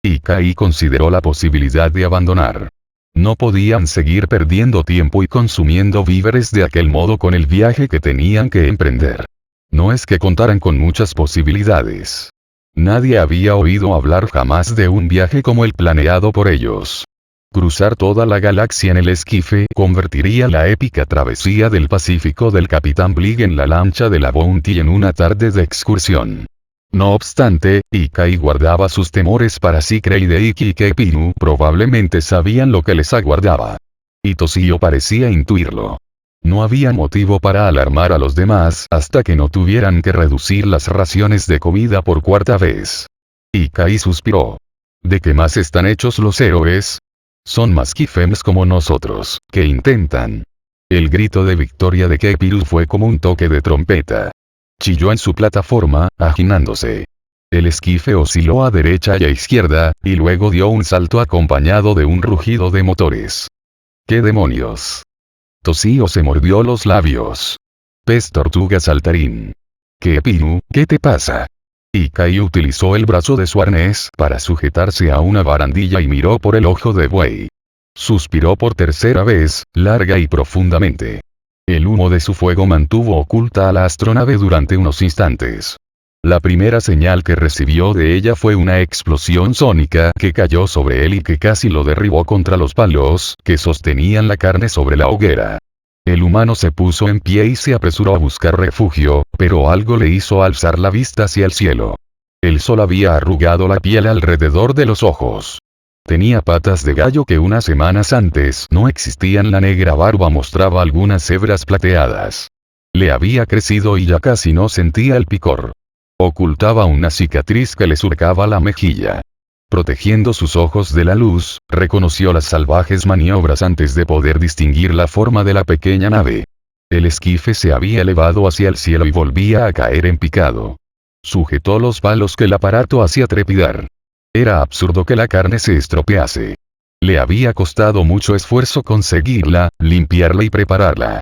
S1: Ikai consideró la posibilidad de abandonar. No podían seguir perdiendo tiempo y consumiendo víveres de aquel modo con el viaje que tenían que emprender. No es que contaran con muchas posibilidades. Nadie había oído hablar jamás de un viaje como el planeado por ellos. Cruzar toda la galaxia en el esquife convertiría la épica travesía del Pacífico del Capitán Bligh en la lancha de la Bounty en una tarde de excursión. No obstante, Ikai guardaba sus temores para sí. Kreideiki y Keipinu probablemente sabían lo que les aguardaba. Y Toshio parecía intuirlo. No había motivo para alarmar a los demás hasta que no tuvieran que reducir las raciones de comida por cuarta vez. Ikai suspiró. ¿De qué más están hechos los héroes? Son más Kifems como nosotros, que intentan. El grito de victoria de Keipinu fue como un toque de trompeta. Chilló en su plataforma, aginándose. El esquife osciló a derecha y a izquierda, y luego dio un salto acompañado de un rugido de motores. ¿Qué demonios? Toshio se mordió los labios. Pez tortuga saltarín. Keipinu, ¿qué te pasa? Ikai utilizó el brazo de su arnés para sujetarse a una barandilla y miró por el ojo de buey. Suspiró por tercera vez, larga y profundamente. El humo de su fuego mantuvo oculta a la astronave durante unos instantes. La primera señal que recibió de ella fue una explosión sónica que cayó sobre él y que casi lo derribó contra los palos que sostenían la carne sobre la hoguera. El humano se puso en pie y se apresuró a buscar refugio, pero algo le hizo alzar la vista hacia el cielo. El sol había arrugado la piel alrededor de los ojos. Tenía patas de gallo que unas semanas antes no existían. La negra barba mostraba algunas hebras plateadas. Le había crecido y ya casi no sentía el picor. Ocultaba una cicatriz que le surcaba la mejilla. Protegiendo sus ojos de la luz, reconoció las salvajes maniobras antes de poder distinguir la forma de la pequeña nave. El esquife se había elevado hacia el cielo y volvía a caer en picado. Sujetó los palos que el aparato hacía trepidar. Era absurdo que la carne se estropease. Le había costado mucho esfuerzo conseguirla, limpiarla y prepararla.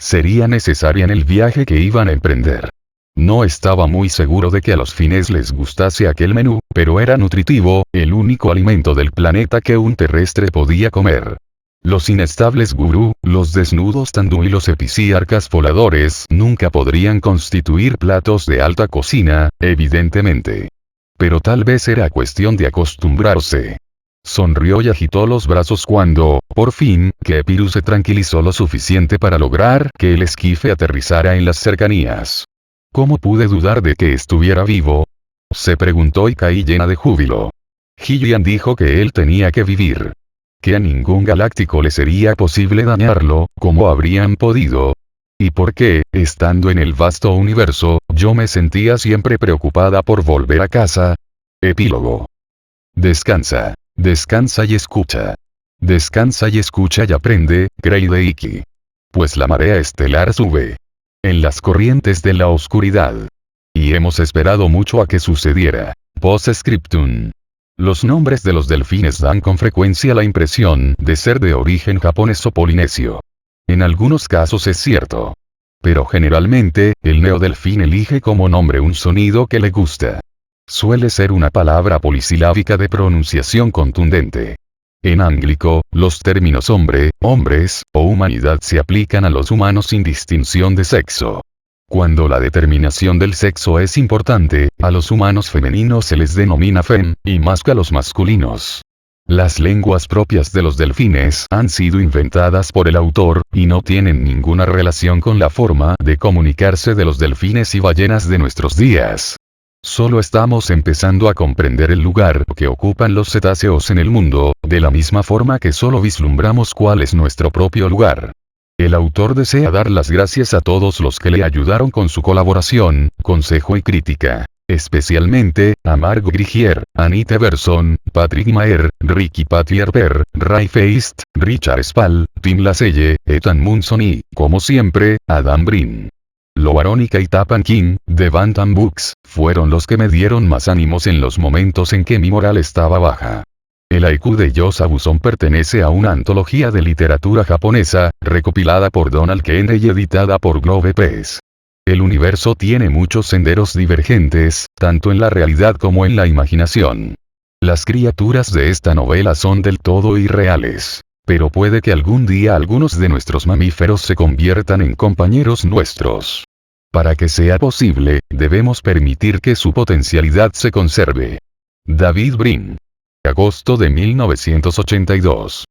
S1: Sería necesaria en el viaje que iban a emprender. No estaba muy seguro de que a los fines les gustase aquel menú, pero era nutritivo, el único alimento del planeta que un terrestre podía comer. Los inestables gurú, los desnudos tandú y los episiarcas voladores nunca podrían constituir platos de alta cocina, evidentemente. Pero tal vez era cuestión de acostumbrarse. Sonrió y agitó los brazos cuando, por fin, Kepiru se tranquilizó lo suficiente para lograr que el esquife aterrizara en las cercanías. ¿Cómo pude dudar de que estuviera vivo? Se preguntó y caí llena de júbilo. Hillian dijo que él tenía que vivir. Que a ningún galáctico le sería posible dañarlo, como habrían podido. Y por qué, estando en el vasto universo, yo me sentía siempre preocupada por volver a casa. Epílogo. Descansa. Descansa y escucha. Descansa y escucha y aprende, Grey de Iki. Pues la marea estelar sube. En las corrientes de la oscuridad. Y hemos esperado mucho a que sucediera. Post-scriptum. Los nombres de los delfines dan con frecuencia la impresión de ser de origen japonés o polinesio. En algunos casos es cierto. Pero generalmente, el neodelfín elige como nombre un sonido que le gusta. Suele ser una palabra polisilábica de pronunciación contundente. En anglico, los términos hombre, hombres, o humanidad se aplican a los humanos sin distinción de sexo. Cuando la determinación del sexo es importante, a los humanos femeninos se les denomina fem, y más que a los masculinos. Las lenguas propias de los delfines han sido inventadas por el autor, y no tienen ninguna relación con la forma de comunicarse de los delfines y ballenas de nuestros días. Solo estamos empezando a comprender el lugar que ocupan los cetáceos en el mundo, de la misma forma que solo vislumbramos cuál es nuestro propio lugar. El autor desea dar las gracias a todos los que le ayudaron con su colaboración, consejo y crítica. Especialmente, a Margot Grigier, Anita Everson, Patrick Maher, Ricky Patierper, Ray Feist, Richard Spall, Tim Lascelle, Ethan Munson y, como siempre, Adam Brin. Lo Verónica y Tapan King, de Bantam Books, fueron los que me dieron más ánimos en los momentos en que mi moral estaba baja. El haiku de Yosa Buson pertenece a una antología de literatura japonesa, recopilada por Donald Kennedy y editada por Globe Press. El universo tiene muchos senderos divergentes, tanto en la realidad como en la imaginación. Las criaturas de esta novela son del todo irreales. Pero puede que algún día algunos de nuestros mamíferos se conviertan en compañeros nuestros. Para que sea posible, debemos permitir que su potencialidad se conserve. David Brin. Agosto de 1982.